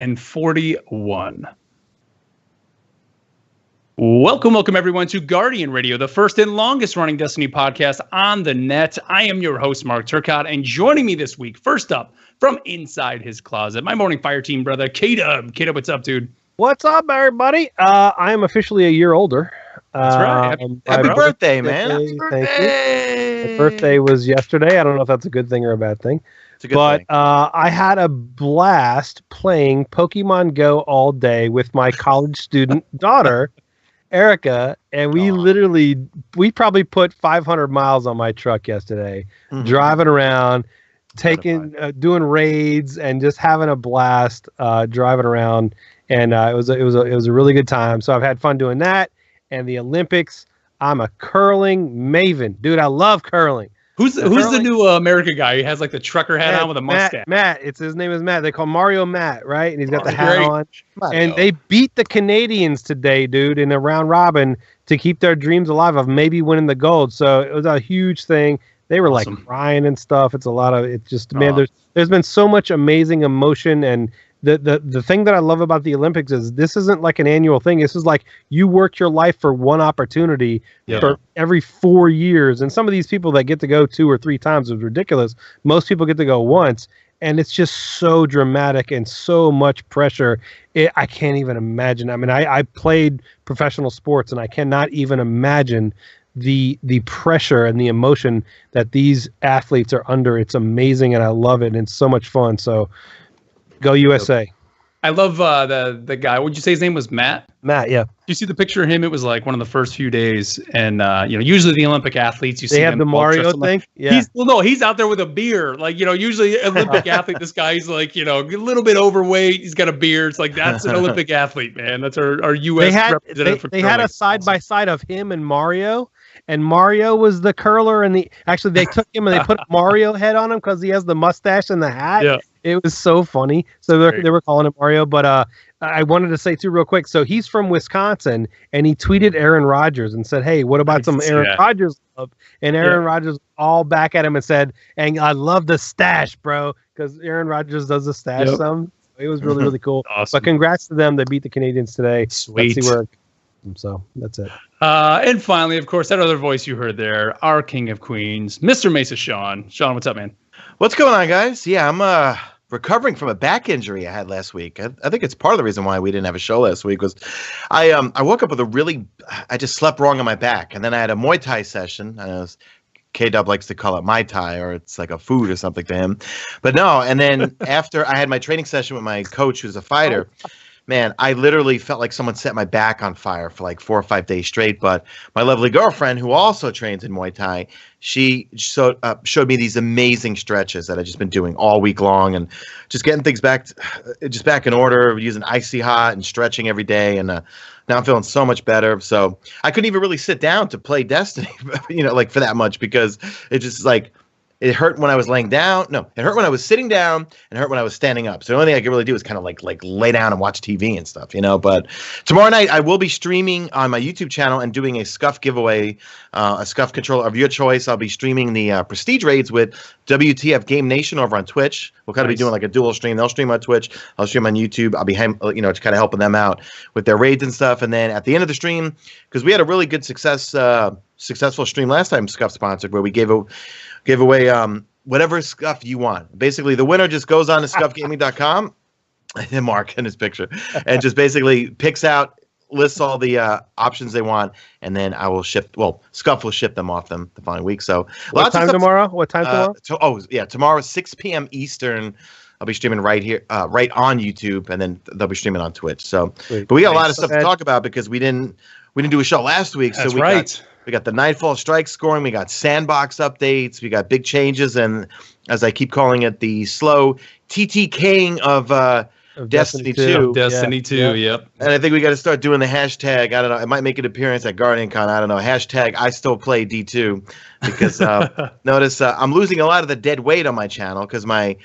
and 41. Welcome everyone to Guardian Radio, the first and longest running Destiny podcast on the net. I am your host, Mark Turcott, and joining me this week, first up from inside his closet, my morning fire team brother, K-Dub. K-Dub, what's up, dude? What's up, everybody? I am officially a year older. That's right. Happy birthday, man. Happy birthday. My birthday was yesterday. I don't know if that's a good thing or a bad thing. It's a good thing. I had a blast playing Pokemon Go all day with my college student daughter, Erica, and we probably put 500 miles on my truck yesterday, driving around, doing raids and just having a blast driving around. And it was a really good time. So I've had fun doing that. And the Olympics, I'm a curling maven, dude. I love curling. Who's the new America guy? He has like the trucker hat on with a mustache. Matt. His name is Matt. They call Mario Matt, right? And he's got the hat on. And they beat the Canadians today, dude, in a round robin to keep their dreams alive of maybe winning the gold. So it was a huge thing. They were like crying and stuff. Man, there's been so much amazing emotion. And the thing that I love about the Olympics is this isn't like an annual thing. This is like you work your life for one opportunity for every 4 years. And some of these people that get to go 2 or 3 times is ridiculous. Most people get to go once. And it's just so dramatic and so much pressure. I can't even imagine. I mean, I played professional sports and I cannot even imagine the pressure and the emotion that these athletes are under. It's amazing and I love it and it's so much fun. So go USA. I love the guy. Would you say his name was Matt? Matt, yeah. You see the picture of him? It was like one of the first few days, and usually the Olympic athletes, they have the Mario thing. Yeah. He's out there with a beer. Like usually Olympic athlete. This guy, he's like a little bit overweight. He's got a beard. It's like that's an Olympic athlete, man. That's our U.S. representative. They had a side by side of him and Mario. And Mario was the curler, and they took him and they put Mario head on him because he has the mustache and the hat. Yeah. It was so funny. So they were calling him Mario. But I wanted to say too real quick. So he's from Wisconsin, and he tweeted Aaron Rodgers and said, "Hey, what about some Aaron Rodgers love?" And Aaron Rodgers all back at him and said, "And I love the stash, bro," because Aaron Rodgers does the stash some. It was really really cool. Awesome. But congrats to them. They beat the Canadians today. Sweet. Let's see where. So that's it. And finally, of course, that other voice you heard there, our King of Queens, Mr. Mesa Sean. Sean, what's up, man? What's going on, guys? Yeah, I'm recovering from a back injury I had last week. I think it's part of the reason why we didn't have a show last week was I woke up with I just slept wrong on my back, and then I had a Muay Thai session. K-Dub likes to call it Mai Tai, or it's like a food or something to him. But no, and then after I had my training session with my coach, who's a fighter, man, I literally felt like someone set my back on fire for like 4 or 5 days straight. But my lovely girlfriend, who also trains in Muay Thai, she showed me these amazing stretches that I've just been doing all week long and just getting things back in order, using Icy Hot and stretching every day. And now I'm feeling so much better. So I couldn't even really sit down to play Destiny, like for that much, because it just like, it hurt when I was laying down. No, it hurt when I was sitting down and it hurt when I was standing up. So the only thing I could really do is kind of like lay down and watch TV and stuff, But tomorrow night I will be streaming on my YouTube channel and doing a Scuf giveaway, a Scuf controller of your choice. I'll be streaming the Prestige raids with WTF Game Nation over on Twitch. We'll kind of be doing like a dual stream. They'll stream on Twitch. I'll stream on YouTube. I'll be, just kind of helping them out with their raids and stuff. And then at the end of the stream, because we had a really good successful stream last time, Scuf sponsored, where we gave away whatever Scuf you want. Basically, the winner just goes on to scuffgaming.com, and Mark in his picture, and just basically lists all the options they want, and then I will Scuf will ship them off them the following week. So what time tomorrow? Tomorrow 6 p.m. Eastern. I'll be streaming right here, right on YouTube, and then they'll be streaming on Twitch. So, but we got a lot of stuff to talk about because we didn't do a show last week. That's so we got the Nightfall Strike scoring. We got sandbox updates. We got big changes. And as I keep calling it, the slow TTKing of Destiny 2. Destiny 2, yep. And I think we got to start doing the hashtag. I don't know. It might make an appearance at GuardianCon. I don't know. Hashtag I still play D2. Because notice I'm losing a lot of the dead weight on my channel because my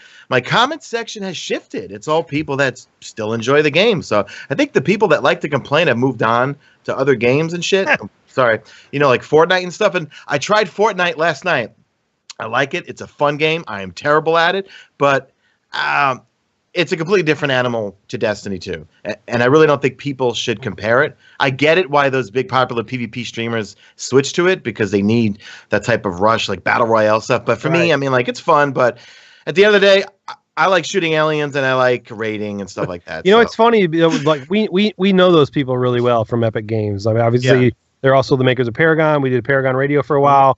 comment section has shifted. It's all people that still enjoy the game. So I think the people that like to complain have moved on to other games and shit. Sorry. Like Fortnite and stuff. And I tried Fortnite last night. I like it. It's a fun game. I am terrible at it. But it's a completely different animal to Destiny 2. And I really don't think people should compare it. I get it why those big popular PvP streamers switch to it, because they need that type of rush, like Battle Royale stuff. But for me, I mean, like, it's fun. But at the end of the day, I like shooting aliens and I like raiding and stuff like that. You know, it's funny. Like we know those people really well from Epic Games. I mean, obviously, they're also the makers of Paragon. We did Paragon Radio for a while.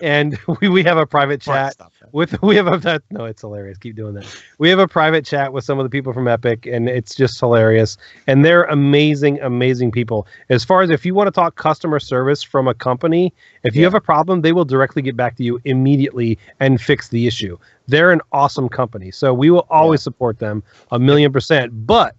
And we have a private chat no, it's hilarious. Keep doing that. We have a private chat with some of the people from Epic, and it's just hilarious. And they're amazing people. As far as if you want to talk customer service from a company, if you have a problem, they will directly get back to you immediately and fix the issue. They're an awesome company, so we will always support them 1,000,000%. But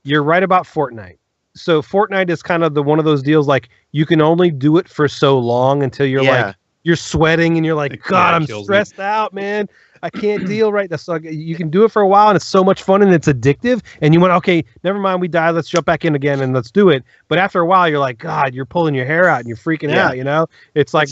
you're right about Fortnite. So Fortnite is kind of one of those deals, like, you can only do it for so long until you're like, you're sweating and you're like, God, I'm stressed out, man. I can't deal right now. So you can do it for a while and it's so much fun and it's addictive. And you went, okay, never mind, we died. Let's jump back in again and let's do it. But after a while, you're like, God, you're pulling your hair out and you're freaking out. You know, it's like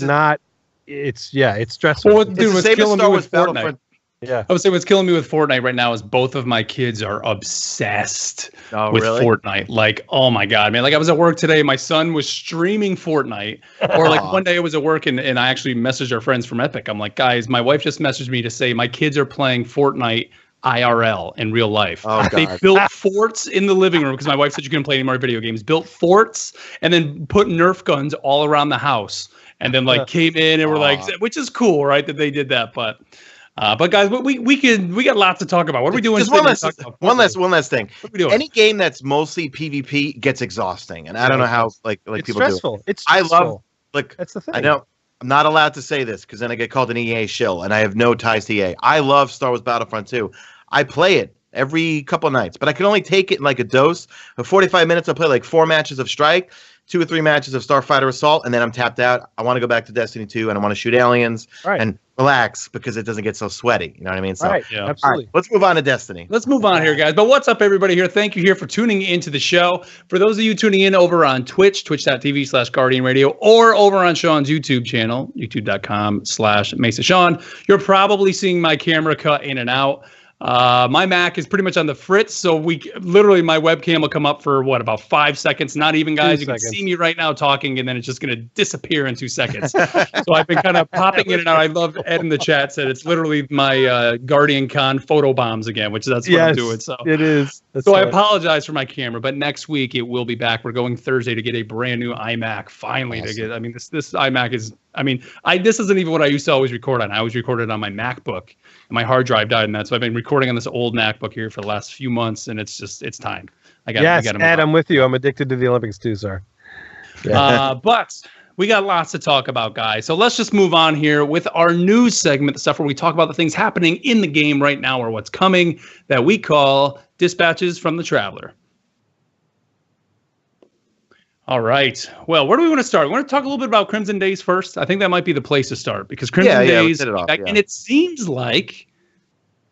it's stressful. Well, dude, what's killing me with Fortnite? Yeah, I would say what's killing me with Fortnite right now is both of my kids are obsessed with Fortnite. Like, oh my God, man. Like, I was at work today, my son was streaming Fortnite. Or like one day I was at work and I actually messaged our friends from Epic. I'm like, guys, my wife just messaged me to say my kids are playing Fortnite IRL in real life. They built forts in the living room because my wife said you couldn't play any more video games. Built forts and then put Nerf guns all around the house. And then like came in and were like, which is cool, right? That they did that. But guys, we got lots to talk about. What are we doing? Just one last thing. What are we doing? Any game that's mostly PvP gets exhausting, and I don't know how like it's people stressful. do. It's stressful. I love that's the thing. I know I'm not allowed to say this because then I get called an EA shill, and I have no ties to EA. I love Star Wars Battlefront 2. I play it every couple nights, but I can only take it in like a dose. For 45 minutes, I play like 4 matches of Strike, 2 or 3 matches of Starfighter Assault, and then I'm tapped out. I want to go back to Destiny 2, and I want to shoot aliens and relax because it doesn't get so sweaty. You know what I mean? So, absolutely. Right, let's move on to Destiny. Let's move on here, guys. But what's up, everybody here? Thank you here for tuning into the show. For those of you tuning in over on Twitch, twitch.tv/Guardian Radio, or over on Sean's YouTube channel, youtube.com/Mesa Sean, you're probably seeing my camera cut in and out. My Mac is pretty much on the fritz, so literally my webcam will come up for about 5 seconds, not even, guys. You can see me right now talking, and then it's just going to disappear in 2 seconds. So I've been kind of popping in and out. I love Ed in the chat said it's literally my Guardian Con photo bombs again, which that's what I'm doing. So it is. I apologize for my camera, but next week it will be back. We're going Thursday to get a brand new iMac finally. Awesome. To get. I mean, this iMac is. I mean, this isn't even what I used to always record on. I always recorded on my MacBook, and my hard drive died in that. So I've been recording on this old MacBook here for the last few months, and it's time. Yes, Ed, I'm with you. I'm addicted to the Olympics too, sir. Yeah. But we got lots to talk about, guys. So let's just move on here with our news segment, the stuff where we talk about the things happening in the game right now or what's coming that we call Dispatches from the Traveler. All right. Well, where do we want to start? We want to talk a little bit about Crimson Days first. I think that might be the place to start because Crimson Days, and it seems like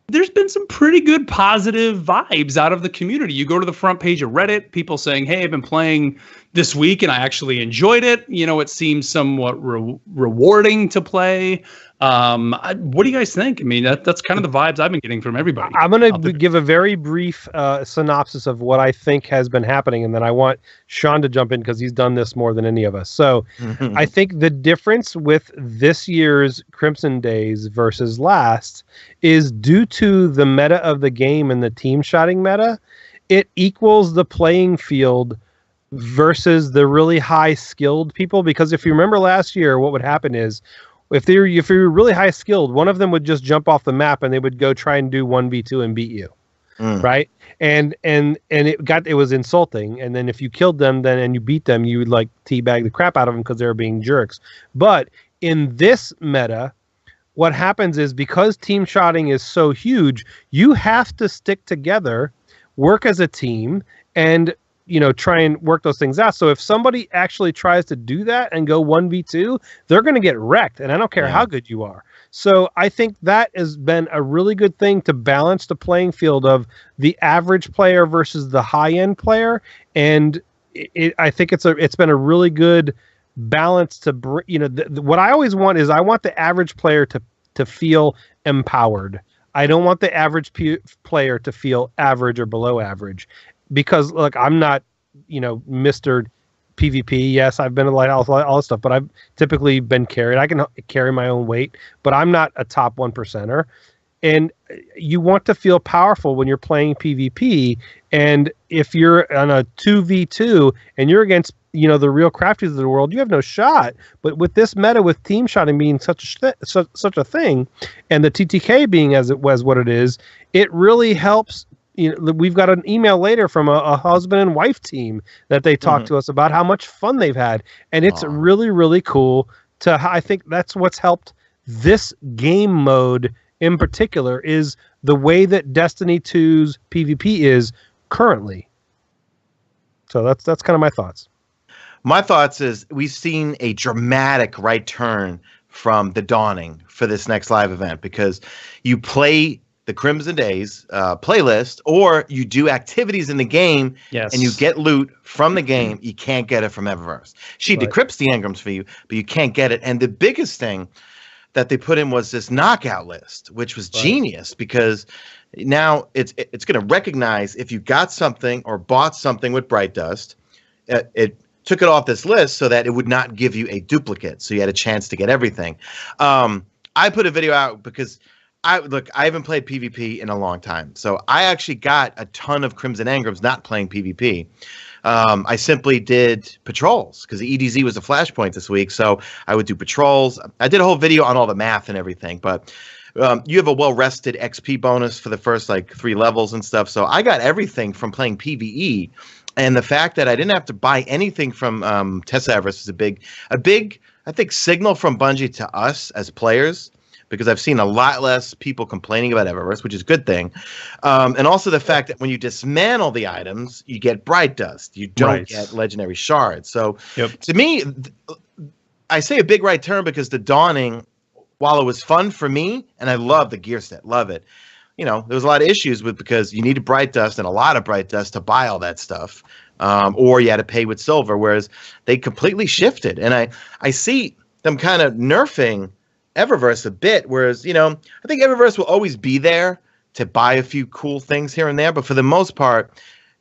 there's been some pretty good positive vibes out of the community. You go to the front page of Reddit, people saying, hey, I've been playing this week and I actually enjoyed it. You know, it seems somewhat rewarding to play. What do you guys think? I mean, that's kind of the vibes I've been getting from everybody. I'm going to give a very brief synopsis of what I think has been happening, and then I want Sean to jump in because he's done this more than any of us. So I think the difference with this year's Crimson Days versus last is due to the meta of the game and the team shotting meta. It equals the playing field versus the really high skilled people, because if you remember last year, what would happen is if you were really high skilled, one of them would just jump off the map and they would go try and do 1v2 and beat you. Right. And it was insulting. And then if you killed them and you beat them, you would like teabag the crap out of them because they were being jerks. But in this meta, what happens is because team shotting is so huge, you have to stick together, work as a team, and try and work those things out. So if somebody actually tries to do that and go 1v2, they're going to get wrecked. And I don't care how good you are. So I think that has been a really good thing to balance the playing field of the average player versus the high-end player. And I think it's been a really good balance to bring, what I always want is I want the average player to feel empowered. I don't want the average player to feel average or below average, because look, I'm not, Mr. PvP. Yes, I've been like all this stuff, but I've typically been carried. I can carry my own weight, but I'm not a top 1%er. And you want to feel powerful when you're playing PvP. And if you're on a 2v2 and you're against, the real crafties of the world, you have no shot. But with this meta, with team shotting being such a thing, and the TTK being as it was what it is, it really helps. We've got an email later from a husband and wife team that they talked to us about how much fun they've had. And it's really, really cool I think that's what's helped this game mode in particular, is the way that Destiny 2's PvP is currently. So that's kind of my thoughts. My thoughts is we've seen a dramatic right turn from the Dawning for this next live event, because you play the Crimson Days playlist, or you do activities in the game, and you get loot from the game. You can't get it from Eververse. She decrypts the engrams for you, but you can't get it. And the biggest thing that they put in was this knockout list, which was genius, because now it's going to recognize if you got something or bought something with Bright Dust. It took it off this list so that it would not give you a duplicate, so you had a chance to get everything. I put a video out because I haven't played PvP in a long time, so I actually got a ton of Crimson Engrams not playing PvP. I simply did patrols because the EDZ was a flashpoint this week, so I would do patrols. I did a whole video on all the math and everything, but you have a well-rested XP bonus for the first 3 levels and stuff, so I got everything from playing PvE. And the fact that I didn't have to buy anything from Tessa Everest is a big, I think, signal from Bungie to us as players, because I've seen a lot less people complaining about Eververse, which is a good thing. And also the fact that when you dismantle the items, you get Bright Dust. You don't get Legendary Shards. So to me, I say a big right turn because the Dawning, while it was fun for me, and I love the gear set, love it, there was a lot of issues with, because you needed Bright Dust and a lot of Bright Dust to buy all that stuff. Or you had to pay with silver, whereas they completely shifted. And I see them kind of nerfing Eververse a bit, whereas, I think Eververse will always be there to buy a few cool things here and there, but for the most part,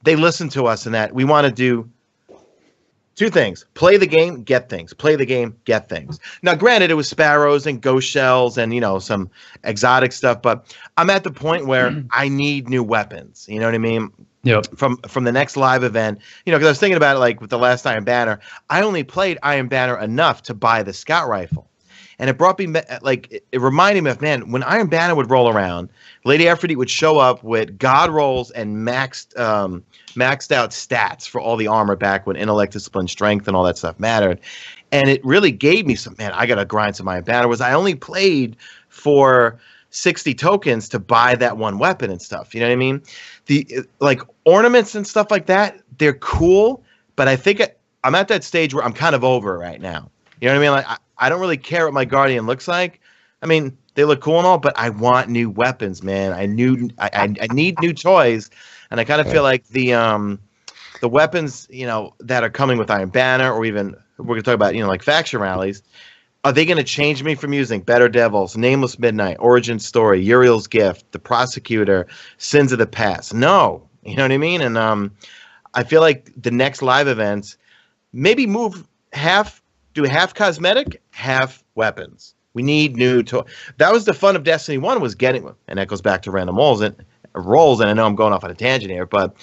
they listen to us in that we want to do 2 things: play the game, get things. Play the game, get things. Now, granted, it was sparrows and ghost shells and, some exotic stuff, but I'm at the point where I need new weapons. You know what I mean? Yep. From the next live event, because I was thinking about it, with the last Iron Banner, I only played Iron Banner enough to buy the scout rifle. And it brought me, it reminded me of, man, when Iron Banner would roll around, Lady Aphrodite would show up with God rolls and maxed out stats for all the armor back when intellect, discipline, strength, and all that stuff mattered. And it really gave me some, man, I got to grind some Iron Banner. I only played for 60 tokens to buy that one weapon and stuff. You know what I mean? The ornaments and stuff like that, they're cool, but I think I'm at that stage where I'm kind of over it right now. You know what I mean? I don't really care what my Guardian looks like. I mean, they look cool and all, but I want new weapons, man. I need new toys, and I kind of feel like the weapons, that are coming with Iron Banner, or even we're gonna talk about, faction rallies. Are they going to change me from using Better Devils, Nameless Midnight, Origin Story, Uriel's Gift, The Prosecutor, Sins of the Past? No, you know what I mean. And I feel like the next live events maybe do half cosmetic, half weapons. We need new toys. That was the fun of Destiny 1, was getting, and that goes back to random rolls, and I know I'm going off on a tangent here, but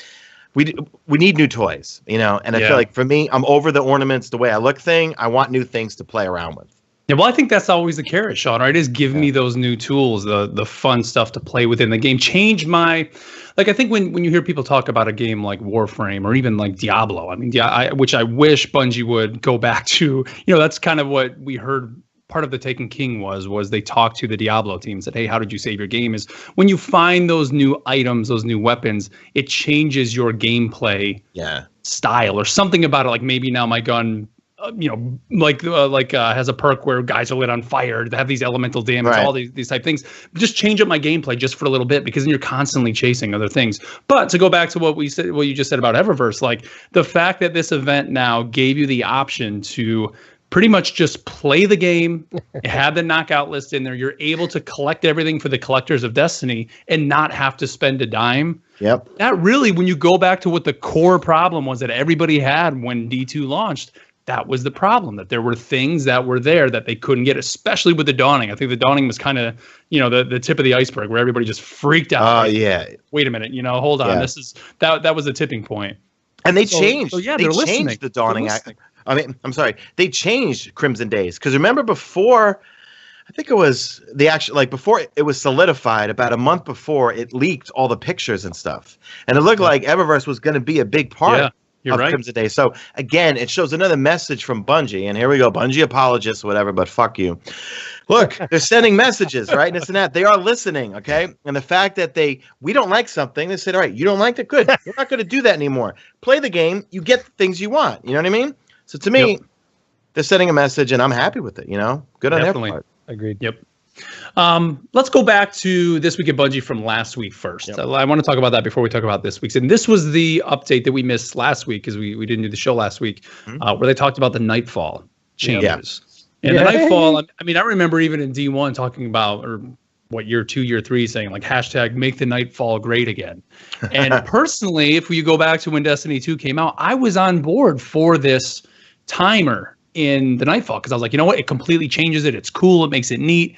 we need new toys, and I feel like for me, I'm over the ornaments, the way I look thing. I want new things to play around with. Yeah, well, I think that's always the carrot, Sean, right? Is give me those new tools, the fun stuff to play within the game. Change my, I think when you hear people talk about a game like Warframe or even like Diablo, I mean, which I wish Bungie would go back to, that's kind of what we heard. Part of the Taken King was they talked to the Diablo team and said, hey, how did you save your game? Is when you find those new items, those new weapons, it changes your gameplay style or something about it. Like maybe now my gun, has a perk where guys are lit on fire, they have these elemental damage, all these type things. Just change up my gameplay just for a little bit, because then you're constantly chasing other things. But to go back to what you just said about Eververse, the fact that this event now gave you the option to pretty much just play the game, have the knockout list in there. You're able to collect everything for the collectors of Destiny and not have to spend a dime. Yep. That really, when you go back to what the core problem was that everybody had when D2 launched, that was the problem, that there were things that were there that they couldn't get, especially with the Dawning. I think the Dawning was kind of, the tip of the iceberg where everybody just freaked out. Oh, yeah. Wait a minute, hold on. Yeah. This is that was the tipping point. And they changed. So yeah, they changed the Dawning. I'm sorry. They changed Crimson Days because remember before, I think it was the actual before it was solidified. About a month before, it leaked all the pictures and stuff, and it looked like Eververse was going to be a big part of Crimson Days. So again, it shows another message from Bungie, and here we go, Bungie apologists, whatever, but fuck you. Look, they're sending messages, right? And this and that. They are listening, okay? And the fact that we don't like something, they said, all right, you don't like it? Good. We're not going to do that anymore. Play the game. You get the things you want. You know what I mean? So to me, they're sending a message, and I'm happy with it, Good on their part. Agreed. Yep. Let's go back to This Week at Bungie from last week first. Yep. I want to talk about that before we talk about this week's. And this was the update that we missed last week because we didn't do the show last week, where they talked about the Nightfall changes. Yeah. And the Nightfall, I remember even in D1 talking about, or year 2, year 3, saying hashtag make the Nightfall great again. And personally, if you go back to when Destiny 2 came out, I was on board for this timer in the Nightfall because I was like, you know what? It completely changes it. It's cool. It makes it neat.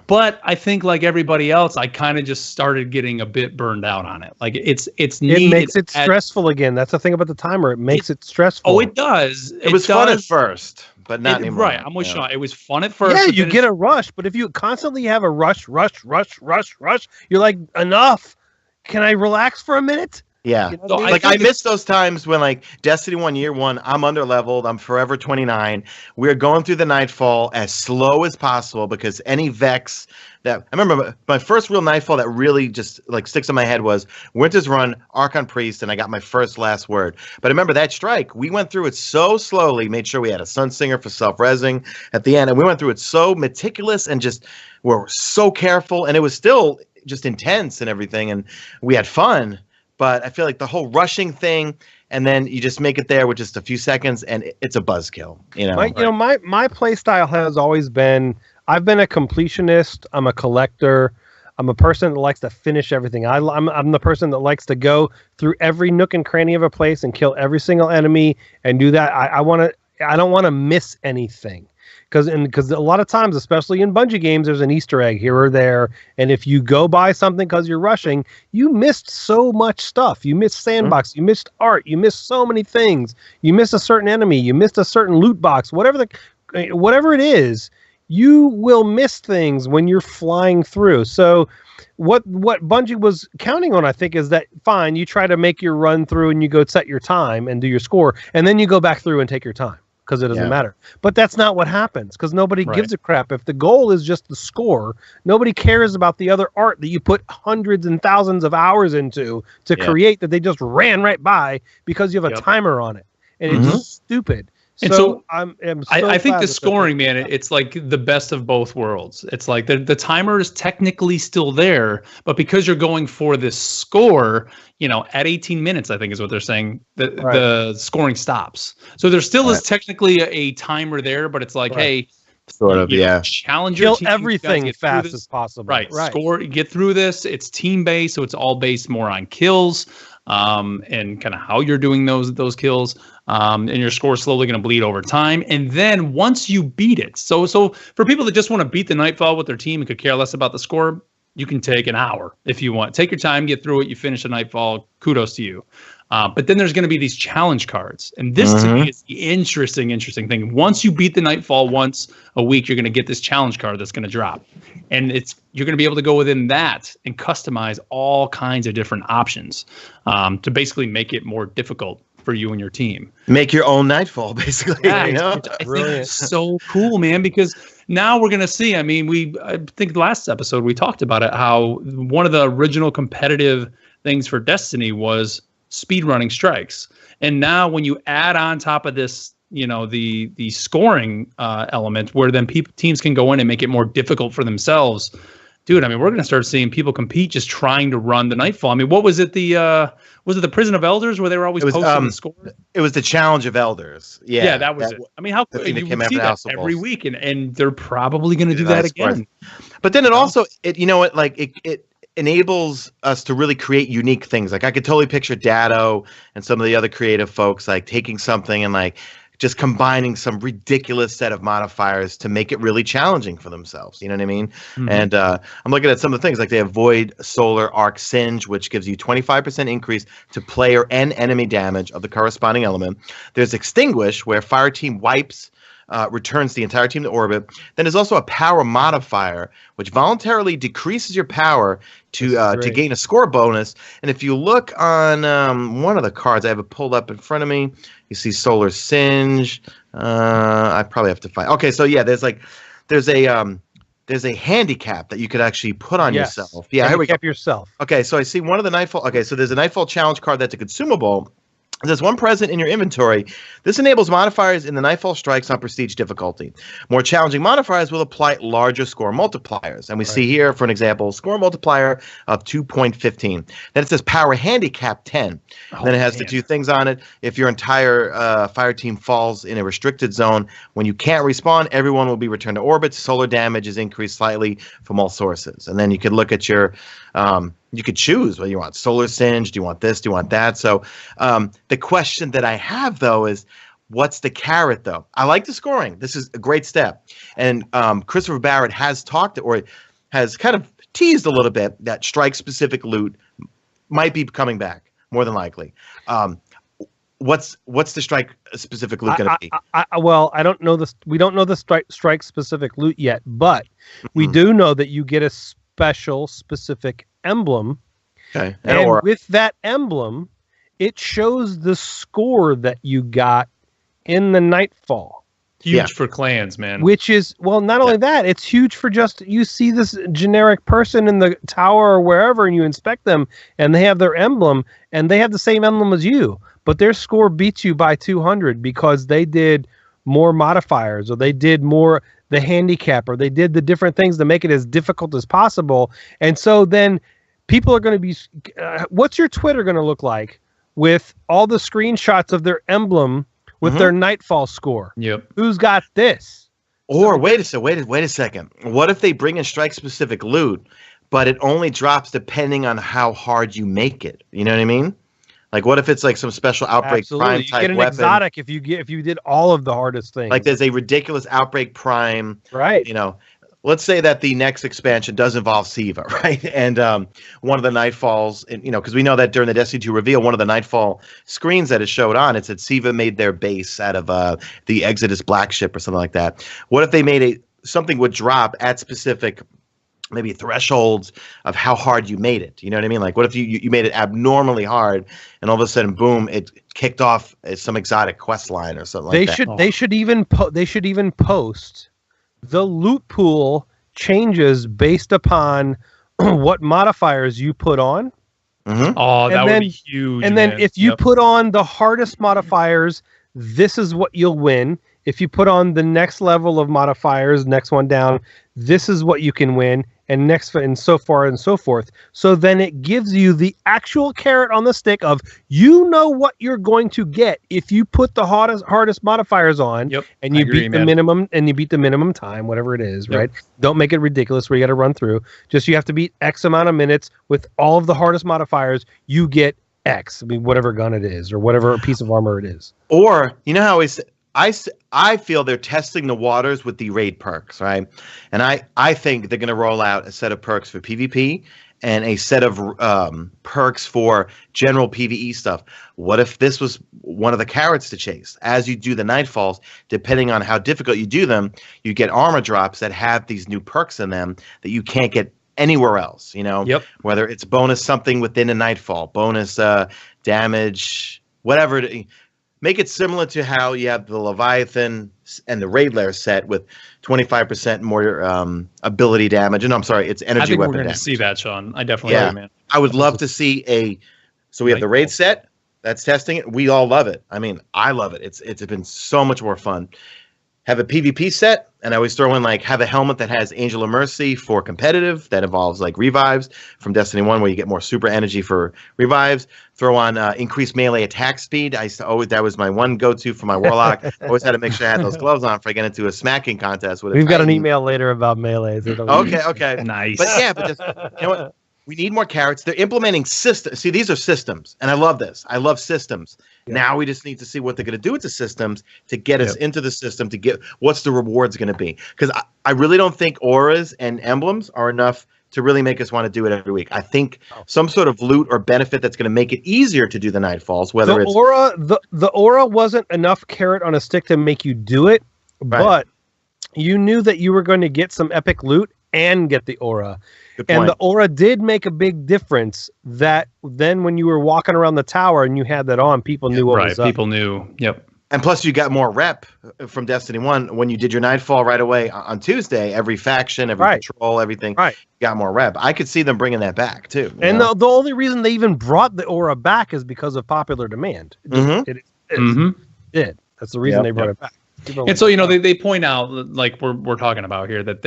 But I think like everybody else, I kind of just started getting a bit burned out on it. It's neat. It makes it stressful again. That's the thing about the timer. It makes it stressful. Oh, it does. It was fun at first, but not anymore. Right. I'm with Sean. It was fun at first. Yeah, you get a rush. But if you constantly have a rush, you're like, enough. Can I relax for a minute? Yeah. I miss those times when Destiny 1 year 1, I'm under leveled. I'm forever 29. We're going through the Nightfall as slow as possible because any Vex that I remember my first real Nightfall that really just sticks in my head was Winter's Run, Archon Priest, and I got my first last word. But I remember that strike. We went through it so slowly, made sure we had a Sunsinger for self-resing at the end, and we went through it so meticulous and just we're so careful, and it was still just intense and everything, and we had fun. But I feel like the whole rushing thing, and then you just make it there with just a few seconds, and it's a buzzkill. My play style has always been. I've been a completionist. I'm a collector. I'm a person that likes to finish everything. I'm the person that likes to go through every nook and cranny of a place and kill every single enemy and do that. I don't want to miss anything. Because a lot of times, especially in Bungie games, there's an Easter egg here or there. And if you go buy something because you're rushing, you missed so much stuff. You missed sandbox. You missed art. You missed so many things. You missed a certain enemy. You missed a certain loot box. Whatever it is, you will miss things when you're flying through. So what Bungie was counting on, I think, is that, fine, you try to make your run through and you go set your time and do your score. And then you go back through and take your time. Because it doesn't matter. But that's not what happens because nobody gives a crap. If the goal is just the score, nobody cares about the other art that you put hundreds and thousands of hours into to create that they just ran right by because you have a timer on it. And it's just stupid. And so I think the scoring, man, it's like the best of both worlds. It's like the timer is technically still there, but because you're going for this score, at 18 minutes, I think is what they're saying, the scoring stops. So there still is technically a timer there, but it's like, hey, sort of, challenge your team, everything as fast as possible. Right. Score, get through this. It's team based, so it's all based more on kills. And kind of how you're doing those kills, and your score is slowly going to bleed over time. And then once you beat it, so for people that just want to beat the Nightfall with their team and could care less about the score, you can take an hour if you want. Take your time, get through it. You finish the Nightfall. Kudos to you. But then there's going to be these challenge cards. And this to me is the interesting thing. Once you beat the Nightfall once a week, you're going to get this challenge card that's going to drop. And you're going to be able to go within that and customize all kinds of different options to basically make it more difficult for you and your team. Make your own Nightfall, basically. Yeah, I think it's so cool, man, because now we're going to see, I think last episode we talked about it, how one of the original competitive things for Destiny was speedrunning strikes. And now when you add on top of this, the scoring element where then teams can go in and make it more difficult for themselves, Dude, I mean, we're going to start seeing people compete just trying to run the Nightfall. I mean, what was it? Was it the Prison of Elders where they were always posting the score? It was the Challenge of Elders. Yeah, that was it. I mean, how could you see that every week, and they're probably going to do that again. But then it enables us to really create unique things. Like I could totally picture Dado and some of the other creative folks like taking something and like just combining some ridiculous set of modifiers to make it really challenging for themselves. You know what I mean? Mm-hmm. And I'm looking at some of the things like they have Void, Solar, Arc, Singe, which gives you 25% increase to player and enemy damage of the corresponding element. There's Extinguish, where fire team wipes, returns the entire team to orbit. Then there's also a power modifier, which voluntarily decreases your power to gain a score bonus. And if you look on one of the cards, I have it pulled up in front of me. You see Solar Singe. I probably have to find. Okay, so yeah, there's a handicap that you could actually put on yourself. Yeah, here we go. Yourself. Okay, so I see one of the Nightfall. Okay, so there's a Nightfall challenge card that's a consumable. There's one present in your inventory. This enables modifiers in the Nightfall strikes on prestige difficulty. More challenging modifiers will apply larger score multipliers. And we see here, for an example, score multiplier of 2.15. Then it says power handicap 10. Then it has the two things on it. If your entire fire team falls in a restricted zone, when you can't respawn, everyone will be returned to orbit. Solar damage is increased slightly from all sources. And then you could look at your... you could choose whether you want Solar Singe, do you want this, do you want that? So the question that I have, though, is what's the carrot, though? I like the scoring. This is a great step. And Christopher Barrett has talked or has kind of teased a little bit that strike-specific loot might be coming back, more than likely. What's the strike-specific loot going to be? Well, I don't know this. We don't know the strike-specific loot yet, but we do know that you get a specific emblem. Okay. And with that emblem, it shows the score that you got in the Nightfall. Huge for clans, man. Which is, well, not only that, it's huge for just, you see this generic person in the tower or wherever, and you inspect them, and they have their emblem, and they have the same emblem as you, but their score beats you by 200 because they did more modifiers, or they did more the handicap, or they did the different things to make it as difficult as possible. And so then people are going to be, what's your Twitter going to look like with all the screenshots of their emblem with their Nightfall score? Yep. Who's got this? Or wait a second. What if they bring in strike-specific loot, but it only drops depending on how hard you make it? You know what I mean? Like, what if it's like some special Outbreak Prime type weapon? You get an exotic if you did all of the hardest things. Like, there's a ridiculous Outbreak Prime. Right. You know, let's say that the next expansion does involve Siva, right? And one of the Nightfalls, because we know that during the Destiny 2 reveal, one of the Nightfall screens that it showed on, it said Siva made their base out of the Exodus Black Ship or something like that. What if they made something would drop at specific maybe thresholds of how hard you made it? You know what I mean? Like, what if you made it abnormally hard, and all of a sudden, boom, it kicked off some exotic quest line or something like that? They should even post the loot pool changes based upon what modifiers you put on. Oh, that would be huge. And then if you put on the hardest modifiers, this is what you'll win. If you put on the next level of modifiers, next one down, this is what you can win, and so far and so forth. So then it gives you the actual carrot on the stick of, you know what you're going to get if you put the hardest modifiers on, and you beat the minimum time, whatever it is, right? Don't make it ridiculous where you got to run through. Just you have to beat X amount of minutes with all of the hardest modifiers. You get X. I mean, whatever gun it is or whatever piece of armor it is. Or you know how I feel they're testing the waters with the raid perks, right? And I think they're going to roll out a set of perks for PvP and a set of perks for general PvE stuff. What if this was one of the carrots to chase? As you do the Nightfalls, depending on how difficult you do them, you get armor drops that have these new perks in them that you can't get anywhere else, Whether it's bonus something within a Nightfall, bonus damage, whatever. Make it similar to how you have the Leviathan and the Raid Lair set with 25% more ability damage. And I'm sorry, it's energy weapon damage. I think we're going to see that, Sean. I definitely agree, man. I would love to see so we have the Raid set that's testing it. We all love it. I mean, I love it. It's been so much more fun. have a PvP set, and I always throw in like have a helmet that has Angel of Mercy for competitive that involves like revives from Destiny 1 where you get more super energy for revives. Throw on increased melee attack speed. I used to always, that was my one go-to for my Warlock. Always had to make sure I had those gloves on if I get into a smacking contest with We've got an email later about melees. Okay. Nice. But just, you know what? We need more carrots. They're implementing systems. See, these are systems, and I love this. I love systems. Yeah. Now we just need to see what they're going to do with the systems to get us into the system, to get what's the rewards going to be. Because I really don't think auras and emblems are enough to really make us want to do it every week. I think some sort of loot or benefit that's going to make it easier to do the Nightfalls, whether the it's... the aura wasn't enough carrot on a stick to make you do it, but you knew that you were going to get some epic loot and get the aura. And the aura did make a big difference that then when you were walking around the tower and you had that on, people knew what was up. People knew. Yep. And plus you got more rep from Destiny 1 when you did your Nightfall right away on Tuesday. Every faction, every patrol, everything got more rep. I could see them bringing that back too. And the only reason they even brought the aura back is because of popular demand. It did. That's the reason they brought it back. And so, they point out, like we're talking about here, that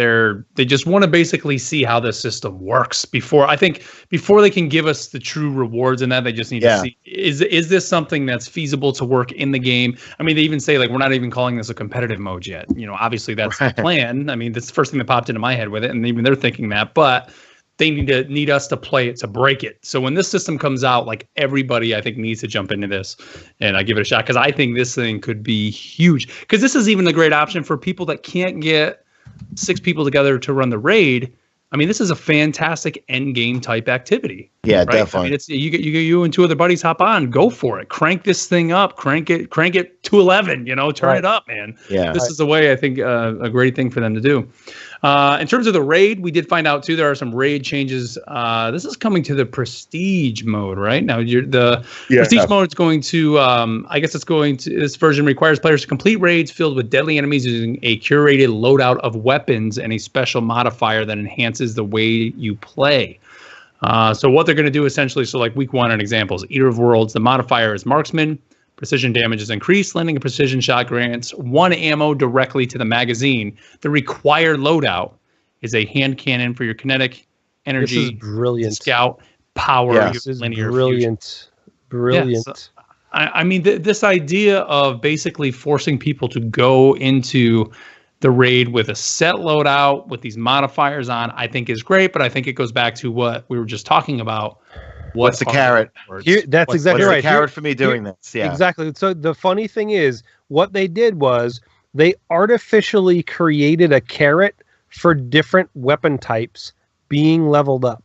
they just want to basically see how the system works before they can give us the true rewards and that they just need to see, is this something that's feasible to work in the game? I mean, they even say, like, we're not even calling this a competitive mode yet. Obviously that's the plan. I mean, that's the first thing that popped into my head with it. And even they're thinking that, but they need us to play it to break it. So when this system comes out, like, everybody I think needs to jump into this and I give it a shot because I think this thing could be huge. Because this is even a great option for people that can't get 6 people together to run the raid. I mean, this is a fantastic end game type activity. Yeah, definitely. I mean, it's you and 2 other buddies hop on, go for it, crank this thing up, crank it to 11. Turn it up, man. Yeah, this is the way I think a great thing for them to do. In terms of the raid, we did find out too there are some raid changes. This is coming to the prestige mode right now. Prestige mode is going to. I guess it's going to. This version requires players to complete raids filled with deadly enemies using a curated loadout of weapons and a special modifier that enhances the way you play. So what they're going to do essentially, so like week 1 an example is Eater of Worlds. The modifier is Marksman. Precision damage is increased. Landing a precision shot grants 1 ammo directly to the magazine. The required loadout is a hand cannon for your kinetic energy. This is brilliant. Scout power. Yeah, this is brilliant. Brilliant. Yeah, so, I mean, this idea of basically forcing people to go into the raid with a set loadout with these modifiers on, I think is great. But I think it goes back to what we were just talking about. What's the carrot? That's exactly right. What's the carrot for me doing this? Yeah, exactly. So the funny thing is, what they did was they artificially created a carrot for different weapon types being leveled up.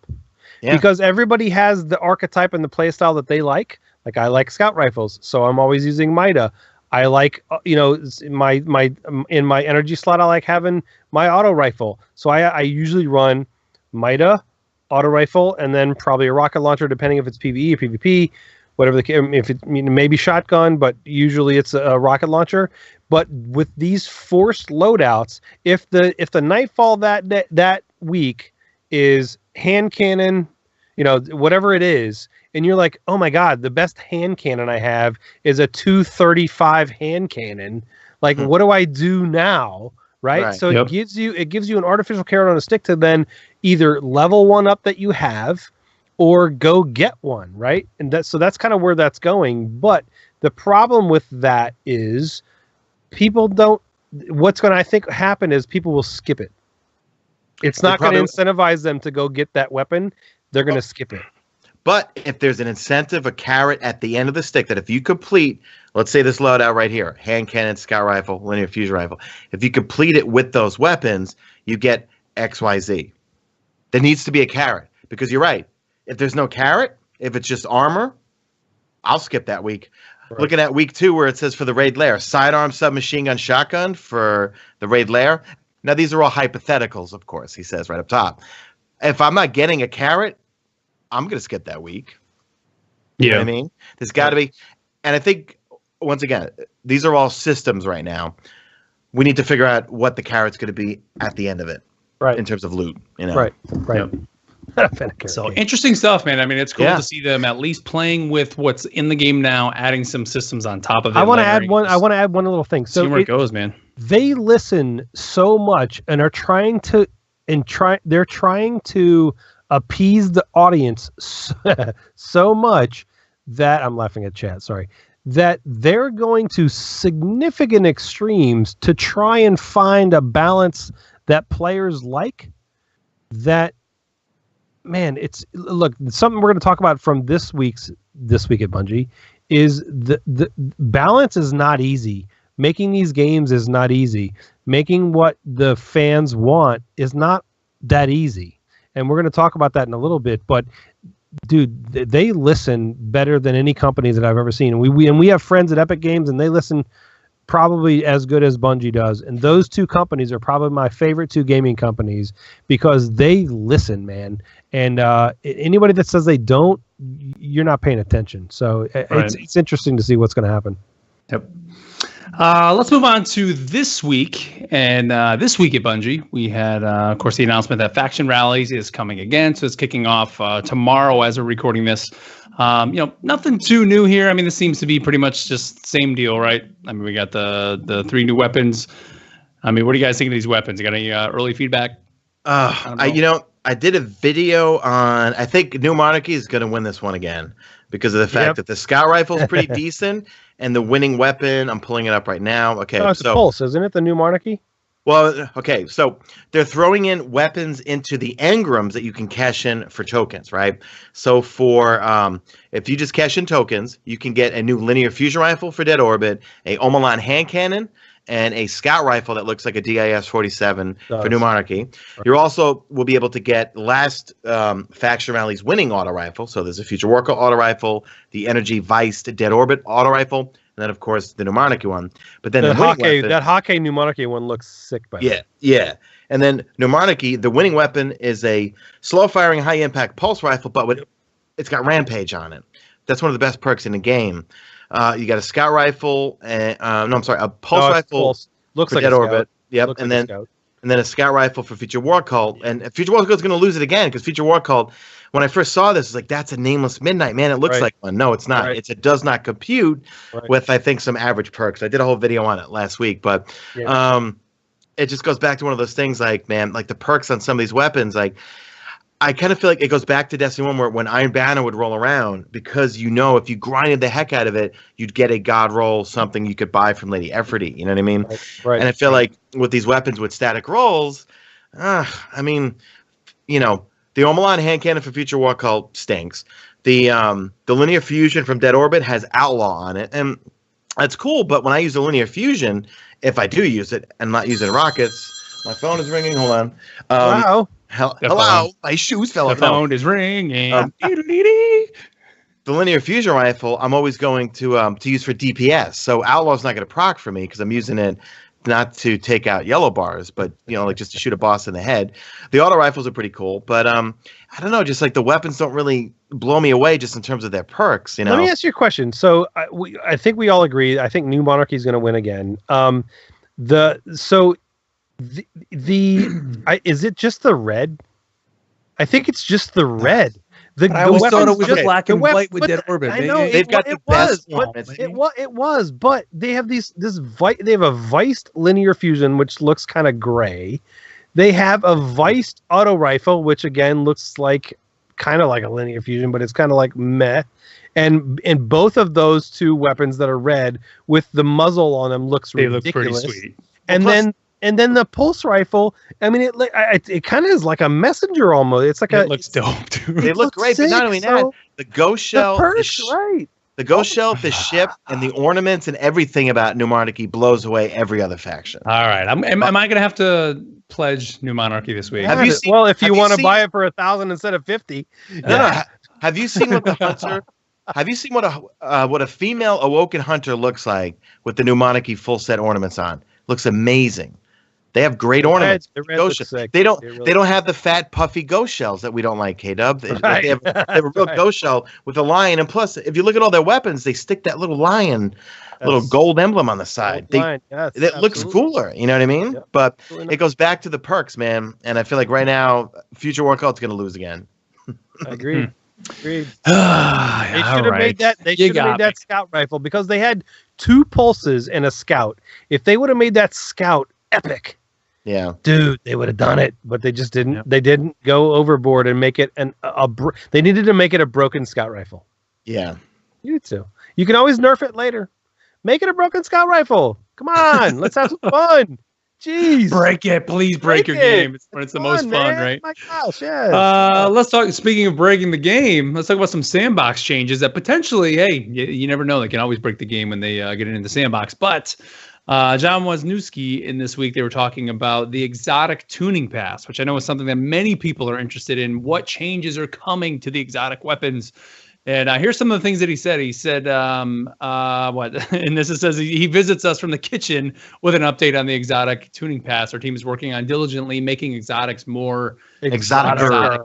Yeah. Because everybody has the archetype and the playstyle that they like. Like I like scout rifles, so I'm always using Mida. I like, in my energy slot, I like having my auto rifle. So I usually run Mida, auto rifle, and then probably a rocket launcher, depending if it's PvE or PvP, whatever if it maybe shotgun, but usually it's a rocket launcher. But with these forced loadouts, if the Nightfall that week is hand cannon, whatever it is, and you're like, oh my god, the best hand cannon I have is a 235 hand cannon. Like, what do I do now? Right. So it gives you an artificial carrot on a stick to then either level one up that you have or go get one. Right. And that's kind of where that's going. But the problem with that is what's going to, I think, happen is people will skip it. It's not going to incentivize them to go get that weapon. They're going to skip it. But if there's an incentive, a carrot at the end of the stick that if you complete, let's say this loadout right here, hand cannon, scout rifle, linear fusion rifle, if you complete it with those weapons, you get XYZ. There needs to be a carrot because you're right. If there's no carrot, if it's just armor, I'll skip that week. Right. Looking at week 2 where it says for the raid lair, sidearm, submachine gun, shotgun for the raid lair. Now, these are all hypotheticals, of course, he says right up top. If I'm not getting a carrot, I'm going to skip that week. You know what I mean? There's got to be. And I think, once again, these are all systems right now. We need to figure out what the carrot's going to be at the end of it. Right. In terms of loot. Right. Yep. So interesting stuff, man. I mean, it's cool to see them at least playing with what's in the game now, adding some systems on top of it. I want to add one little thing. So see where it goes, man. they listen so much and are trying to they're trying to appease the audience so much that I'm laughing at chat, sorry, that they're going to significant extremes to try and find a balance that players like. That, man, it's, look, something we're going to talk about from this week at Bungie is the balance is not easy. Making these games is not easy. Making what the fans want is not that easy. And we're going to talk about that in a little bit, but dude, they listen better than any companies that I've ever seen. And we have friends at Epic Games, and they listen probably as good as Bungie does. And those two companies are probably my favorite two gaming companies because they listen, man. And anybody that says they don't, you're not paying attention. So it's interesting to see what's going to happen. Yep. Let's move on to this week. And this week at Bungie, we had, of course, the announcement that Faction Rallies is coming again. So it's kicking off tomorrow as we're recording this. Nothing too new here. I mean, this seems to be pretty much just same deal, right? I mean, we got the 3 new weapons. I mean, what do you guys think of these weapons? You got any early feedback? I did a video on, I think New Monarchy is going to win this one again because of the fact that the Scout Rifle is pretty decent. And the winning weapon, I'm pulling it up right now. Okay, it's the Pulse, isn't it? The New Monarchy? Well, okay, so they're throwing in weapons into the engrams that you can cash in for tokens, right? So for if you just cash in tokens, you can get a new linear fusion rifle for Dead Orbit, a Omalon hand cannon, and a scout rifle that looks like a DIS-47 for New Monarchy. Right. You also will be able to get last Faction Rally's winning auto rifle. So there's a Future War Cult auto rifle, the Energy Vice Dead Orbit auto rifle, and then, of course, the New Monarchy one. But then that Hake New Monarchy one looks sick, by the way. Yeah. And then New Monarchy, the winning weapon is a slow-firing, high-impact pulse rifle, but it's got Rampage on it. That's one of the best perks in the game. You got a scout rifle, a pulse rifle. Pulse. Looks for like Dead Orbit. Yep, and then a scout rifle for Future War Cult. And Future War Cult's going to lose it again because Future War Cult, when I first saw this, it's like, that's a Nameless Midnight, man. It looks like one. No, it's not. Right. It does not compute with, I think, some average perks. I did a whole video on it last week, but it just goes back to one of those things, like, man, like the perks on some of these weapons, like, I kind of feel like it goes back to Destiny 1 where when Iron Banner would roll around, because if you grinded the heck out of it, you'd get a God roll, something you could buy from Lady Efforty. You know what I mean? Right. And I feel like with these weapons with static rolls, the Omalon hand cannon for Future War Cult stinks. The Linear Fusion from Dead Orbit has Outlaw on it, and that's cool, but when I use the Linear Fusion, if I do use it and not using rockets, my phone is ringing. Hold on. Wow. Hello, my shoes fell off. The phone is ringing. The Linear Fusion Rifle, I'm always going to use for DPS. So Outlaw's not going to proc for me because I'm using it not to take out yellow bars, but like just to shoot a boss in the head. The auto rifles are pretty cool, but I don't know, just like the weapons don't really blow me away just in terms of their perks. Let me ask you a question. So I think we all agree. I think New Monarchy is going to win again. Is it just the red? I think it's just the red. I always thought it was just black and white with Dead Orbit. I know they've got the best one. It was, but they have they have a Viced Linear Fusion, which looks kind of gray. They have a Viced auto rifle, which again looks like kind of like a Linear Fusion, but it's kind of like meh. And both of those two weapons that are red with the muzzle on them looks ridiculous. They look pretty sweet. And then the pulse rifle, I mean, it kind of is like a messenger almost. It's like it looks dope, dude. They look great, but not only that, the ghost shell, the ghost shell, the ship, and the ornaments and everything about New Monarchy blows away every other faction. All right, am I going to have to pledge New Monarchy this week? If you want to buy it for 1,000 instead of 50. No. Have you seen what the hunter? Have you seen what a female awoken hunter looks like with the New Monarchy full set ornaments on? Looks amazing. They have great ornaments. They don't have the fat, puffy ghost shells that we don't like, K-Dub. They have a real ghost shell with a lion. And plus, if you look at all their weapons, they stick that little lion, little gold emblem on the side. It looks cooler. You know what I mean? Yeah, but it goes back to the perks, man. And I feel like right now, Future War Cult's going to lose again. I agree. They should have made that. They should have made that scout rifle because they had 2 pulses and a scout. If they would have made that scout epic, dude, they would have done it. But they just didn't. Yep. They didn't go overboard and make it they needed to make it a broken scout rifle. Yeah, you need to. You can always nerf it later. Make it a broken scout rifle. Come on, let's have some fun. Jeez. Break it. Please break your game. It's when it's the most fun, right? My gosh, yeah. Let's talk, speaking of breaking the game, let's talk about some sandbox changes that potentially, hey, you never know. They can always break the game when they get into the sandbox. But John Wisniewski in this week, they were talking about the exotic tuning pass, which I know is something that many people are interested in. What changes are coming to the exotic weapons? And here's some of the things that he said. He said, what? And this says he visits us from the kitchen with an update on the exotic tuning pass. Our team is working on diligently making exotics more exotic.